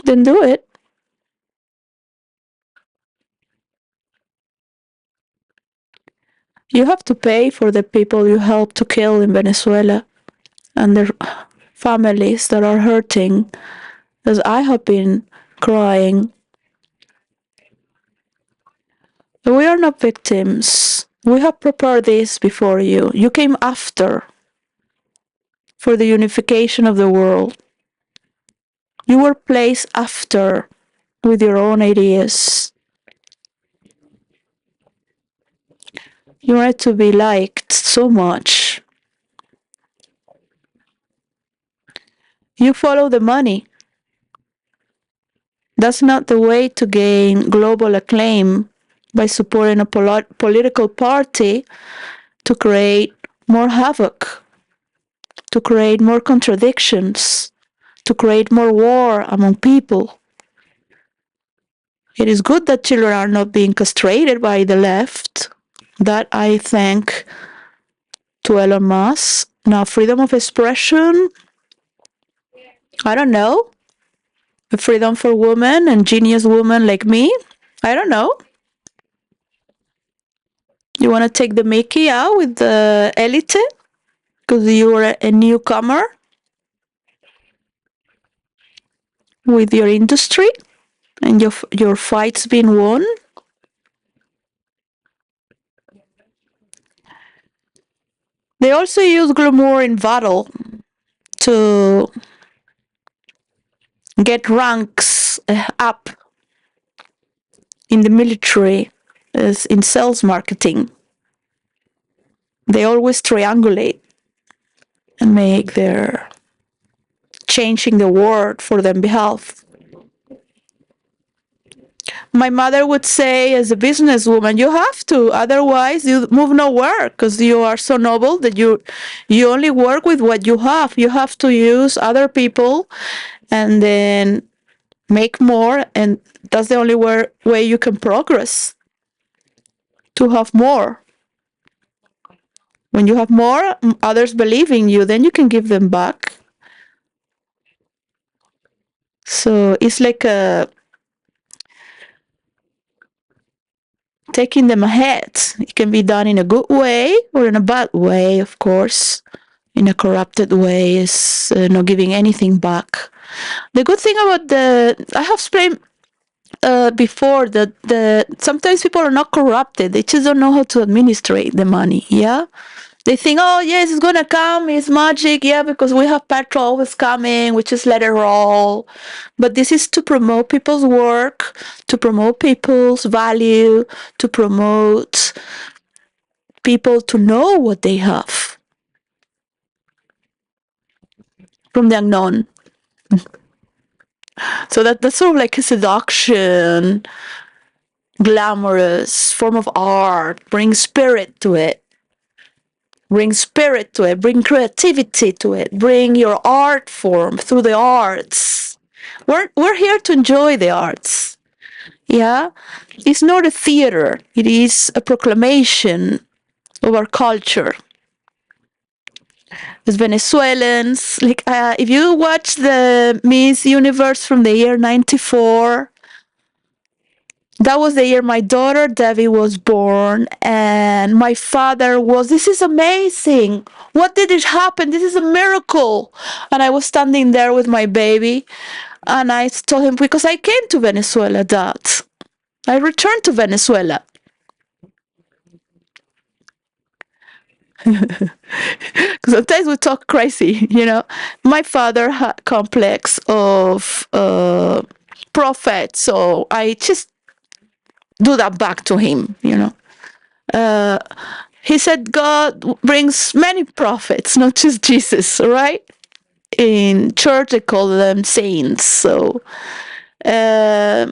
Speaker 1: then do it. You have to pay for the people you help to kill in Venezuela and their families that are hurting, as I have been crying. We are not victims. We have prepared this before you. You came after for the unification of the world. You were placed after with your own ideas. You wanted to be liked so much. You follow the money. That's not the way to gain global acclaim, by supporting a political party to create more havoc, to create more contradictions, to create more war among people. It is good that children are not being castrated by the left. That I thank to Elon Musk. Now, freedom of expression, I don't know. Freedom for women and genius women like me, I don't know. You want to take the Mickey out with the elite because you're a newcomer with your industry and your fight's been won? They also use glamour in battle to get ranks up in the military, as in sales marketing. They always triangulate and make their changing the word for their behalf. My mother would say, as a businesswoman, you have to, otherwise you move nowhere, because you are so noble that you only work with what you have. You have to use other people and then make more, and that's the only way you can progress, to have more. When you have more, others believe in you, then you can give them back. So it's like taking them ahead. It can be done in a good way or in a bad way, of course. In a corrupted way is not giving anything back. The good thing about I have explained before that sometimes people are not corrupted. They just don't know how to administrate the money. Yeah. They think, oh yes, it's gonna come, it's magic, yeah, because we have petrol always coming, we just let it roll. But this is to promote people's work, to promote people's value, to promote people to know what they have from the unknown. So that's sort of like a seduction, glamorous form of art, bring spirit to it. Bring spirit to it, bring creativity to it, bring your art form through the arts. We're here to enjoy the arts. Yeah? It's not a theater, it is a proclamation of our culture. As Venezuelans, like if you watch the Miss Universe from the year 94, that was the year my daughter Debbie was born, and my father was, this is amazing. What did it happen? This is a miracle. And I was standing there with my baby, and I told him, because I came to Venezuela, Dad. I returned to Venezuela. Sometimes we talk crazy, you know. My father had complex of prophet, so I just do that back to him, you know. He said God brings many prophets, not just Jesus, right? In church, they call them saints. So uh,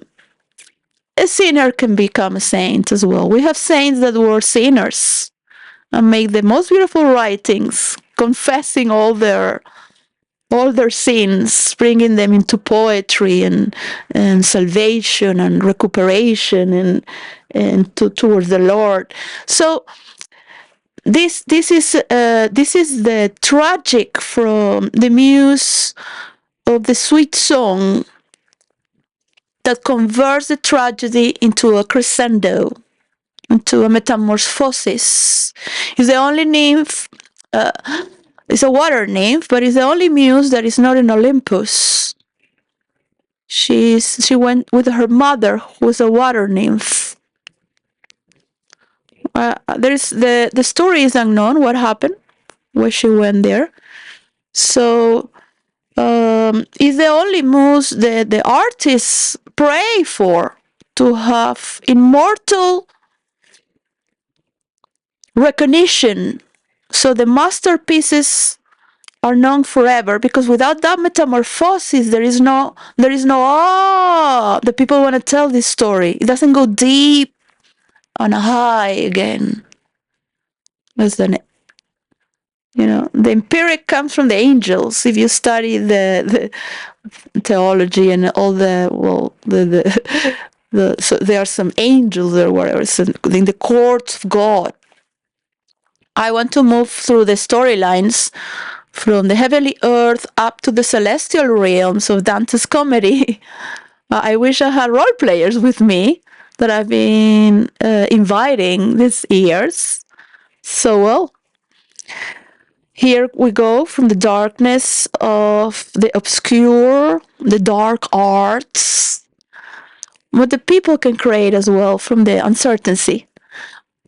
Speaker 1: a sinner can become a saint as well. We have saints that were sinners and make the most beautiful writings, confessing all their sins, bringing them into poetry and salvation and recuperation and towards the Lord. So this is the tragic from the muse of the sweet song that converts the tragedy into a crescendo, into a metamorphosis. It's the only nymph. Uh, it's a water nymph, but it's the only muse that is not in Olympus. She went with her mother, who's a water nymph. There's the story is unknown. What happened when she went there? So is the only muse that the artists pray for to have immortal recognition. So the masterpieces are known forever, because without that metamorphosis there is no the people want to tell this story. It doesn't go deep on a high again. As the empiric comes from the angels. If you study the theology and all so there are some angels or whatever, so in the courts of God. I want to move through the storylines from the heavenly earth up to the celestial realms of Dante's comedy. I wish I had role players with me that I've been inviting these years. So, well, here we go from the darkness of the obscure, the dark arts, what the people can create as well from the uncertainty.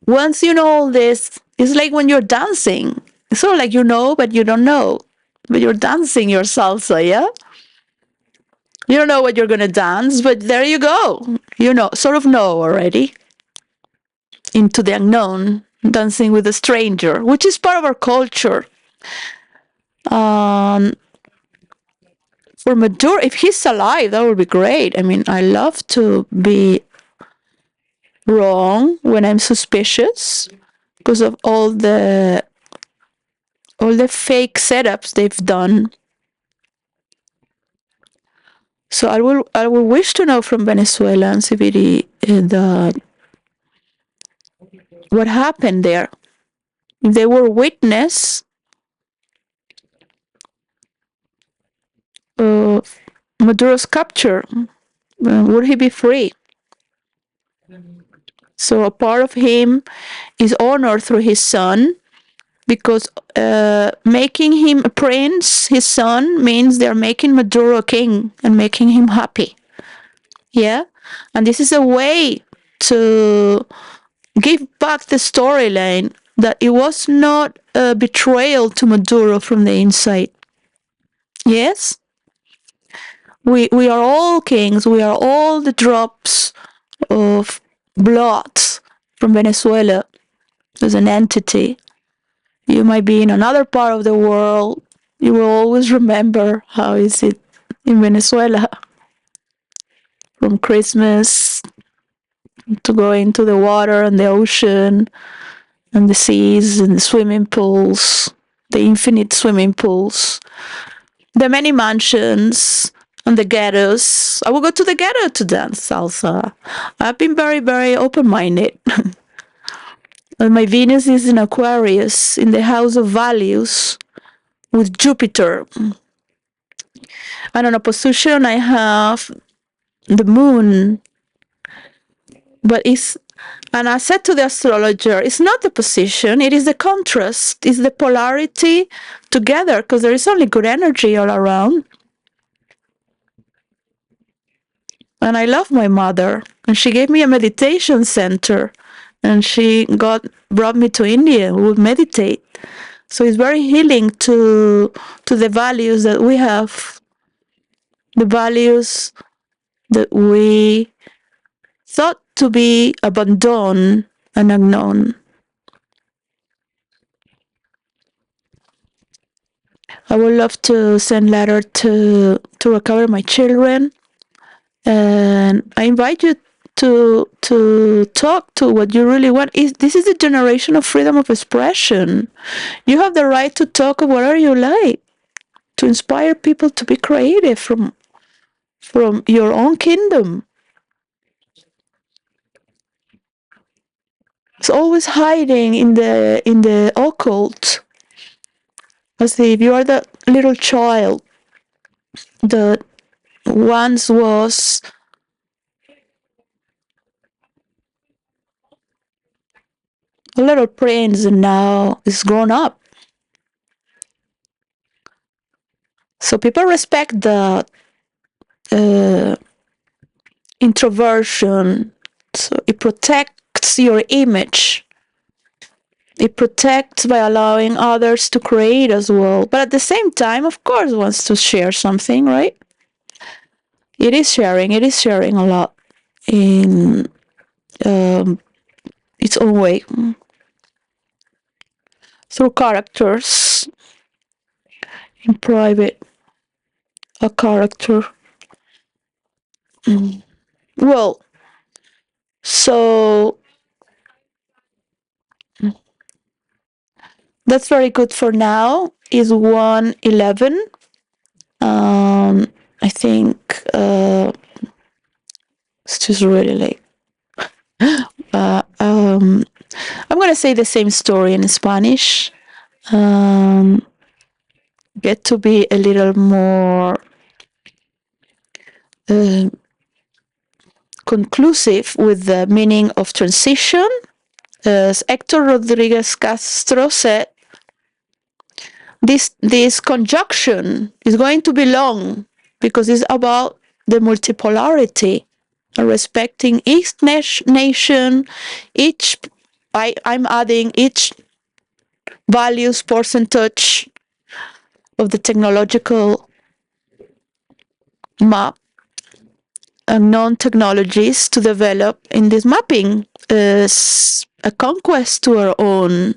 Speaker 1: Once you know all this, it's like when you're dancing. It's sort of like you know, but you don't know. But you're dancing your salsa, yeah? You don't know what you're going to dance, but there you go. You know, sort of know already. Into the unknown, dancing with a stranger, which is part of our culture. For Maduro, if he's alive, that would be great. I mean, I love to be wrong when I'm suspicious because of all the fake setups they've done. So I will wish to know from Venezuelans if what happened there. If they were witness of Maduro's capture, would he be free? So a part of him is honored through his son, because making him a prince, his son, means they're making Maduro a king and making him happy. Yeah? And this is a way to give back the storyline that it was not a betrayal to Maduro from the inside. Yes? We are all kings. We are all the drops of blood from Venezuela as an entity. You might be in another part of the world. You will always remember how is it in Venezuela. From Christmas to go into the water and the ocean and the seas and the swimming pools, the infinite swimming pools, the many mansions and the ghettos. I will go to the ghetto to dance salsa. I've been very, very open-minded. And my Venus is in Aquarius, in the house of values, with Jupiter. And on opposition, I have the moon. But and I said to the astrologer, it's not the position, it is the contrast, it's the polarity together, because there is only good energy all around. And I love my mother, and she gave me a meditation center, and she brought me to India. We would meditate. So it's very healing to the values that we have, the values that we thought to be abandoned and unknown. I would love to send letter to recover my children, and I invite you to talk to what you really want. This is the generation of freedom of expression. You have the right to talk of whatever you like, to inspire people to be creative from your own kingdom. It's always hiding in the occult, as if you are the little child that once was a little prince and now is grown up. So people respect the uh, introversion. So it protects your image. It protects by allowing others to create as well. But at the same time, of course, wants to share something, right? It is sharing. It is sharing a lot in um, its own way through characters in private. A character. Mm. Well, so that's very good for now. Is 1:11. I think it's just really late. Uh, um, I'm gonna say the same story in Spanish. Um, get to be a little more uh, conclusive with the meaning of transition. As Hector Rodriguez Castro said, this conjunction is going to be long because it's about the multipolarity and respecting each nation, each I'm adding each values percentage of the technological map and known technologies to develop in this mapping is a conquest to our own,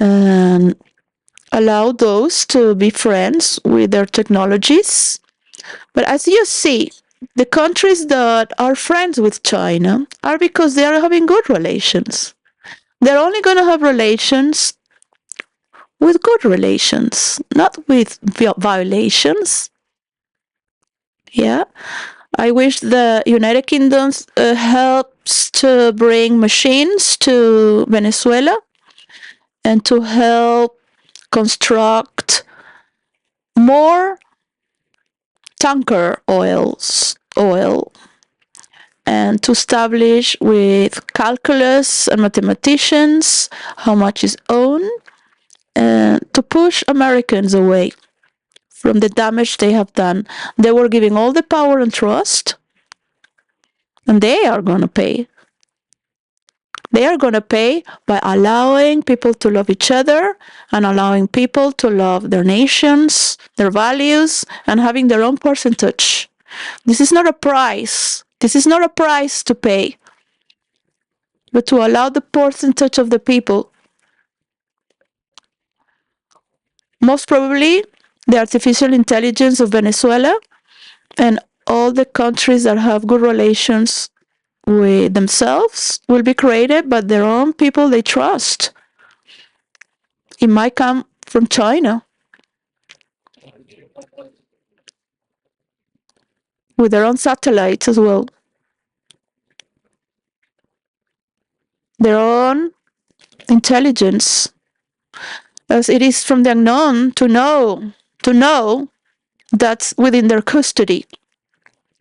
Speaker 1: and allow those to be friends with their technologies. But as you see, the countries that are friends with China are because they are having good relations. They're only going to have relations with good relations, not with violations. Yeah. I wish the United Kingdom helps to bring machines to Venezuela and to help construct more tanker oil, and to establish with calculus and mathematicians how much is owned, and to push Americans away from the damage they have done. They were giving all the power and trust, and they are going to pay. They are going to pay by allowing people to love each other and allowing people to love their nations, their values, and having their own percentage. This is not a price. This is not a price to pay, but to allow the percentage of the people. Most probably, the artificial intelligence of Venezuela and all the countries that have good relations with themselves will be created by their own people they trust. It might come from China with their own satellites as well, their own intelligence, as it is from the unknown to know that's within their custody.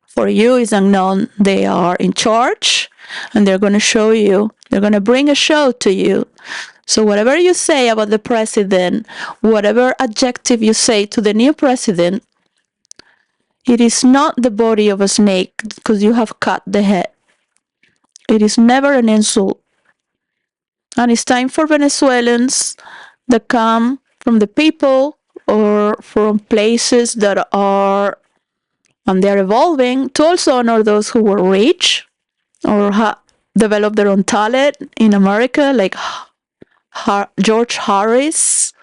Speaker 1: For you is unknown. They are in charge and they're going to show you, they're going to bring a show to you. So whatever you say about the president, whatever adjective you say to the new president, it is not the body of a snake because you have cut the head. It is never an insult. And it's time for Venezuelans that come from the people or from places that are, and they're evolving, to also honor those who were rich or developed their own talent in America, like George Harris,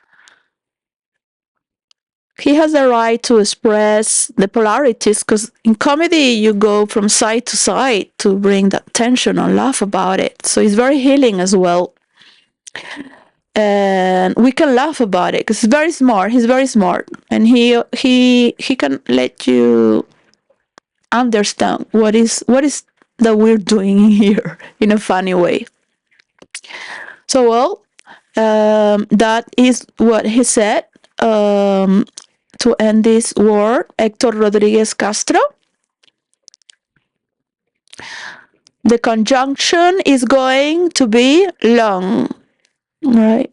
Speaker 1: he has the right to express the polarities, because in comedy you go from side to side to bring that tension and laugh about it. So it's very healing as well. And we can laugh about it because he's very smart. He's very smart, and he can let you understand what is that we're doing here in a funny way. So well, that is what he said. To end this word, Hector Rodriguez Castro. The conjunction is going to be long, right?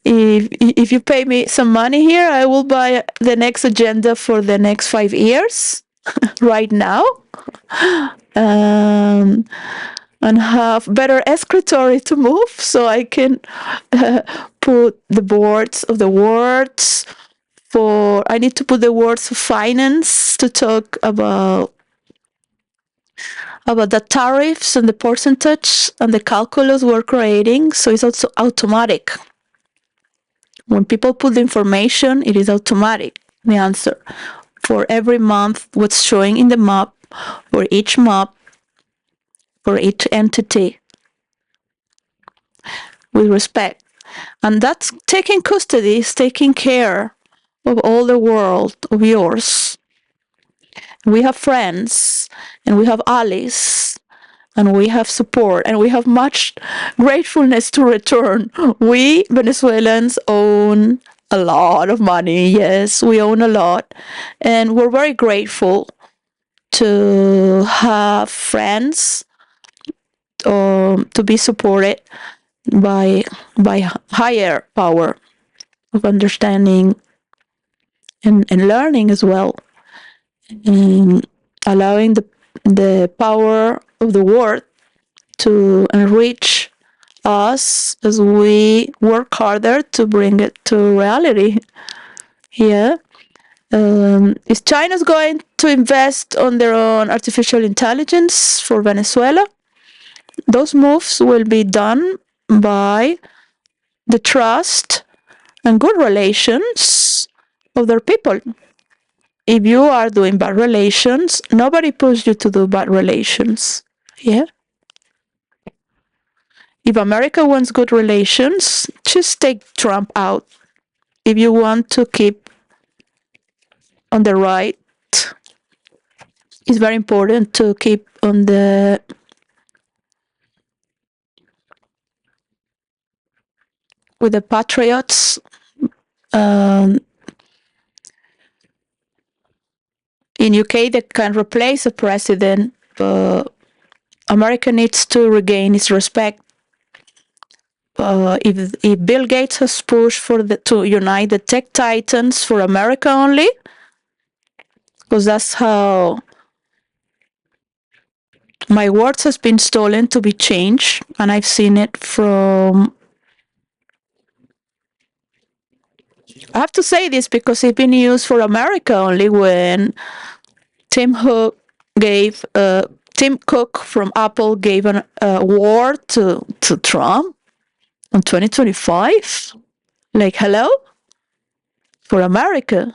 Speaker 1: If you pay me some money here, I will buy the next agenda for the next 5 years right now. Um, and have better escritory to move so I can put the boards of the words for, I need to put the words of finance to talk about the tariffs and the percentage and the calculus we're creating. So it's also automatic. When people put the information, it is automatic, the answer. For every month, what's showing in the map, for each map, for each entity, with respect. And that's taking custody, is taking care of all the world of yours. We have friends, and we have allies, and we have support, and we have much gratefulness to return. We Venezuelans own a lot of money. Yes, we own a lot, and we're very grateful to have friends, to be supported by higher power of understanding and learning as well, and allowing the power of the word to enrich us as we work harder to bring it to reality. Yeah. Is China's going to invest on their own artificial intelligence for Venezuela? Those moves will be done by the trust and good relations of their people. If you are doing bad relations, nobody pushes you to do bad relations. Yeah. If America wants good relations, just take Trump out. If you want to keep on the right, it's very important to keep on the with the patriots. In UK, they can replace a president, but America needs to regain its respect. If Bill Gates has pushed to unite the tech titans for America only, because that's how my words has been stolen to be changed, and I've seen it from. I have to say this because it's been used for America only when Tim Cook from Apple gave an award to Trump in 2025. Like, hello? For America.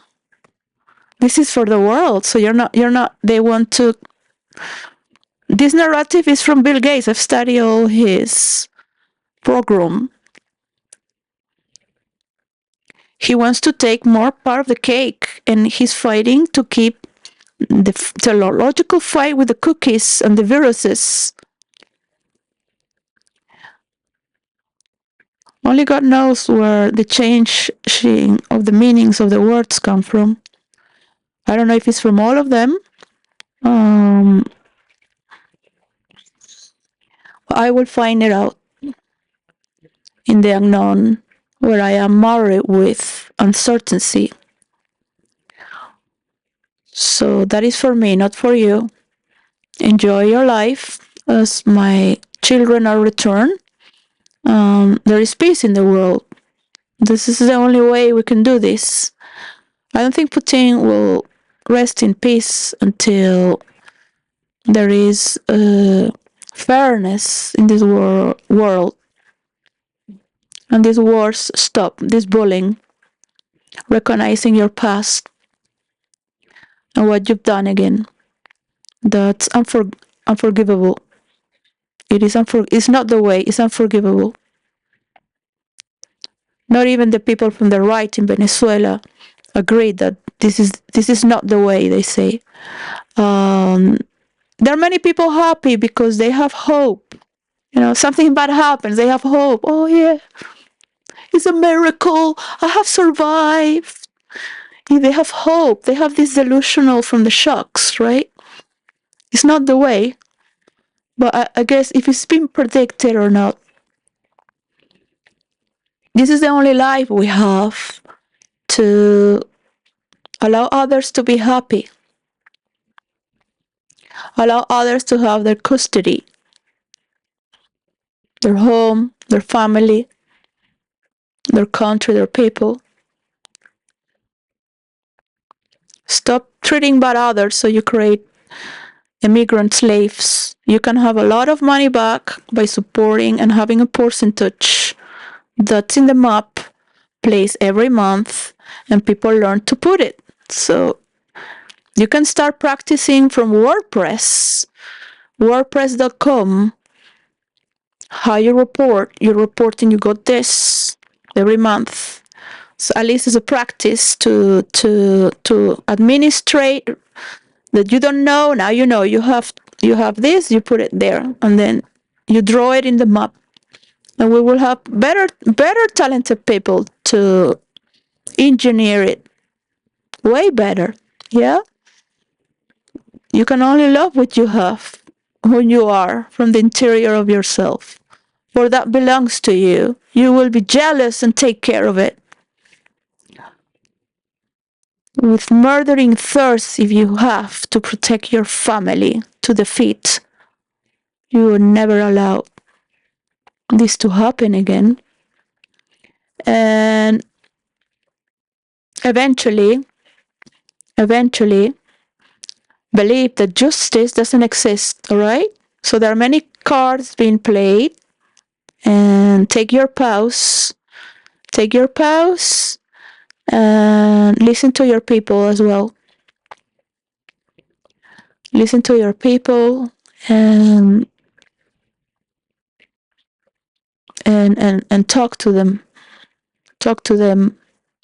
Speaker 1: This is for the world. So you're not, they want to, this narrative is from Bill Gates. I've studied all his program. He wants to take more part of the cake, and he's fighting to keep the teleological fight with the cookies and the viruses. Only God knows where the changing of the meanings of the words come from. I don't know if it's from all of them. I will find it out in the unknown, where I am married with uncertainty. So that is for me, not for you. Enjoy your life as my children are returned. There is peace in the world. This is the only way we can do this. I don't think Putin will rest in peace until there is fairness in this world, and these wars stop, this bullying. recognizing your past and what you've done again. That's unforgivable. It's not the way. It's unforgivable. Not even the people from the right in Venezuela agree that this is not the way. They say there are many people happy because they have hope. Something bad happens, they have hope. Oh yeah, it's a miracle. I have survived. They have hope. They have this delusional from the shocks, right? It's not the way. But I guess if it's been predicted or not, this is the only life we have to allow others to be happy, allow others to have their custody, their home, their family, their country, their people. Stop treating bad others so you create immigrant slaves. You can have a lot of money back by supporting and having a percentage that's in the map place every month, and people learn to put it. So you can start practicing from WordPress.com, how you report. You're reporting you got this every month. So at least it's a practice to administrate that you don't know. Now you know you have this, you put it there, and then you draw it in the map. And we will have better talented people to engineer it way better. Yeah? You can only love what you have, who you are, from the interior of yourself. For that belongs to you. You will be jealous and take care of it. With murdering thirst, if you have to protect your family to defeat, you will never allow this to happen again. And eventually, believe that justice doesn't exist, all right? So there are many cards being played, and take your pause, and listen to your people as well. Listen to your people and talk to them.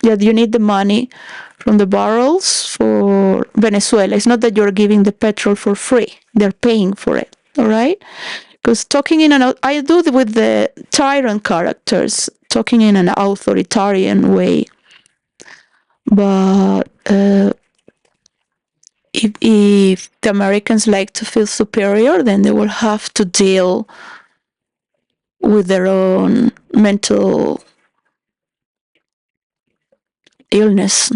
Speaker 1: Yeah, you need the money from the barrels for Venezuela. It's not that you're giving the petrol for free. They're paying for it, all right? Because talking I do with the tyrant characters, talking in an authoritarian way. But if the Americans like to feel superior, then they will have to deal with their own mental illness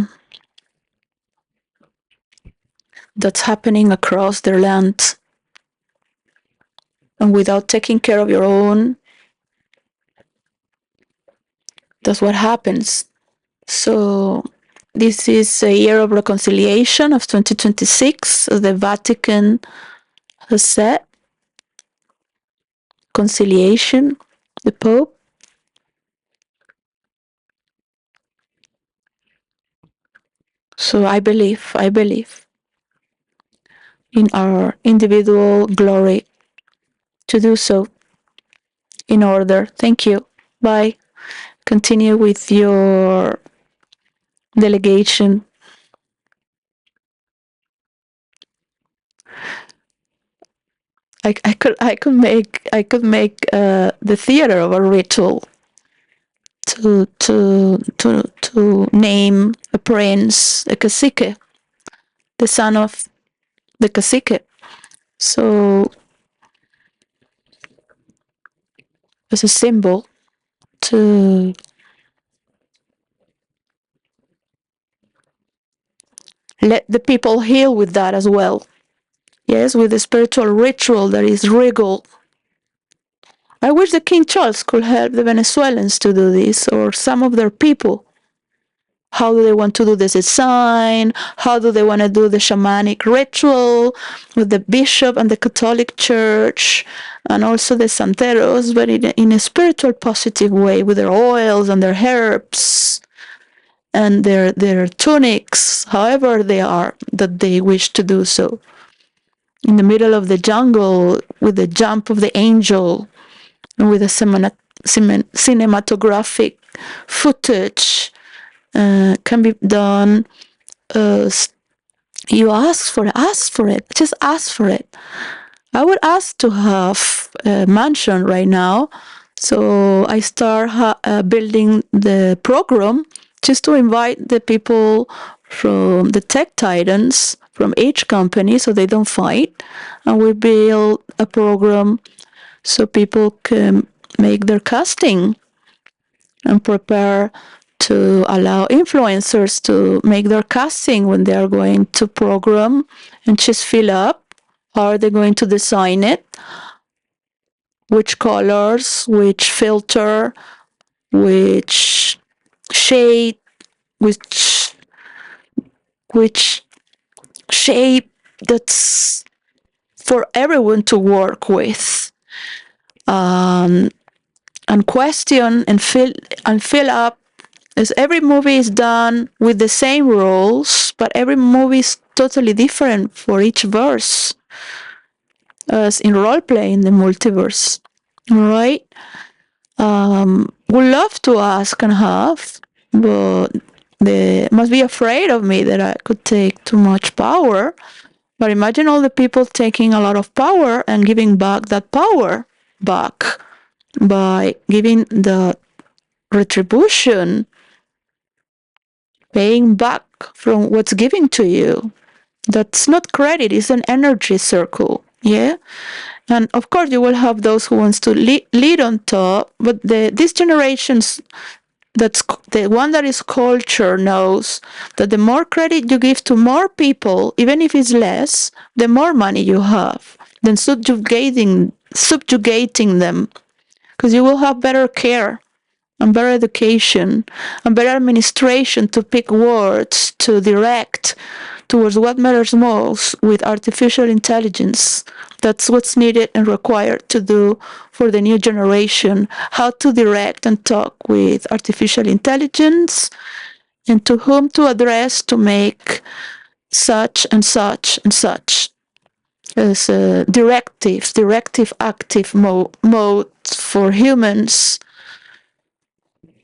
Speaker 1: that's happening across their land. And without taking care of your own, that's what happens. So this is a year of reconciliation of 2026, the Vatican has said. Conciliation, the Pope. So I believe in our individual glory to do so in order. Thank you. Bye. Continue with your delegation. I could make the theater of a ritual to name a prince, a cacique, the son of the cacique. So as a symbol to let the people heal with that as well. Yes, with the spiritual ritual that is regal. I wish the King Charles could help the Venezuelans to do this, or some of their people. How do they want to do this sign? How do they want to do the shamanic ritual with the bishop and the Catholic Church and also the santeros, but in a spiritual, positive way with their oils and their herbs and their tunics, however they are, that they wish to do so. In the middle of the jungle, with the jump of the angel, and with a cinematographic footage, can be done. Uh, you ask for it, just ask for it. I would ask to have a mansion right now. So I start building the program just to invite the people from the tech titans from each company so they don't fight. And we build a program so people can make their casting and prepare to allow influencers to make their casting when they are going to program and just fill up. How are they going to design it? Which colors, which filter, which shade, which which shape that's for everyone to work with. Um, and question and fill up, as every movie is done with the same rules, but every movie is totally different for each verse, as in role play in the multiverse. All right. Would love to ask and have, but they must be afraid of me that I could take too much power. But imagine all the people taking a lot of power and giving back that power back by giving the retribution, paying back from what's given to you. That's not credit, it's an energy circle. Yeah. And of course, you will have those who wants to lead on top, but these generations, that's the one that is culture, knows that the more credit you give to more people, even if it's less, the more money you have. Then subjugating them, because you will have better care and better education and better administration to pick words to direct towards what matters most with artificial intelligence. That's what's needed and required to do for the new generation, how to direct and talk with artificial intelligence and to whom to address to make such and such and such as directive active mode for humans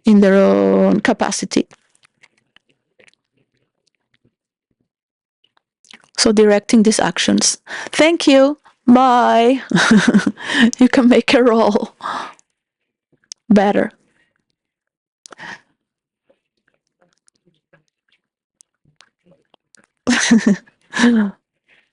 Speaker 1: in their own capacity. So directing these actions. Thank you. Bye. You can make a role better.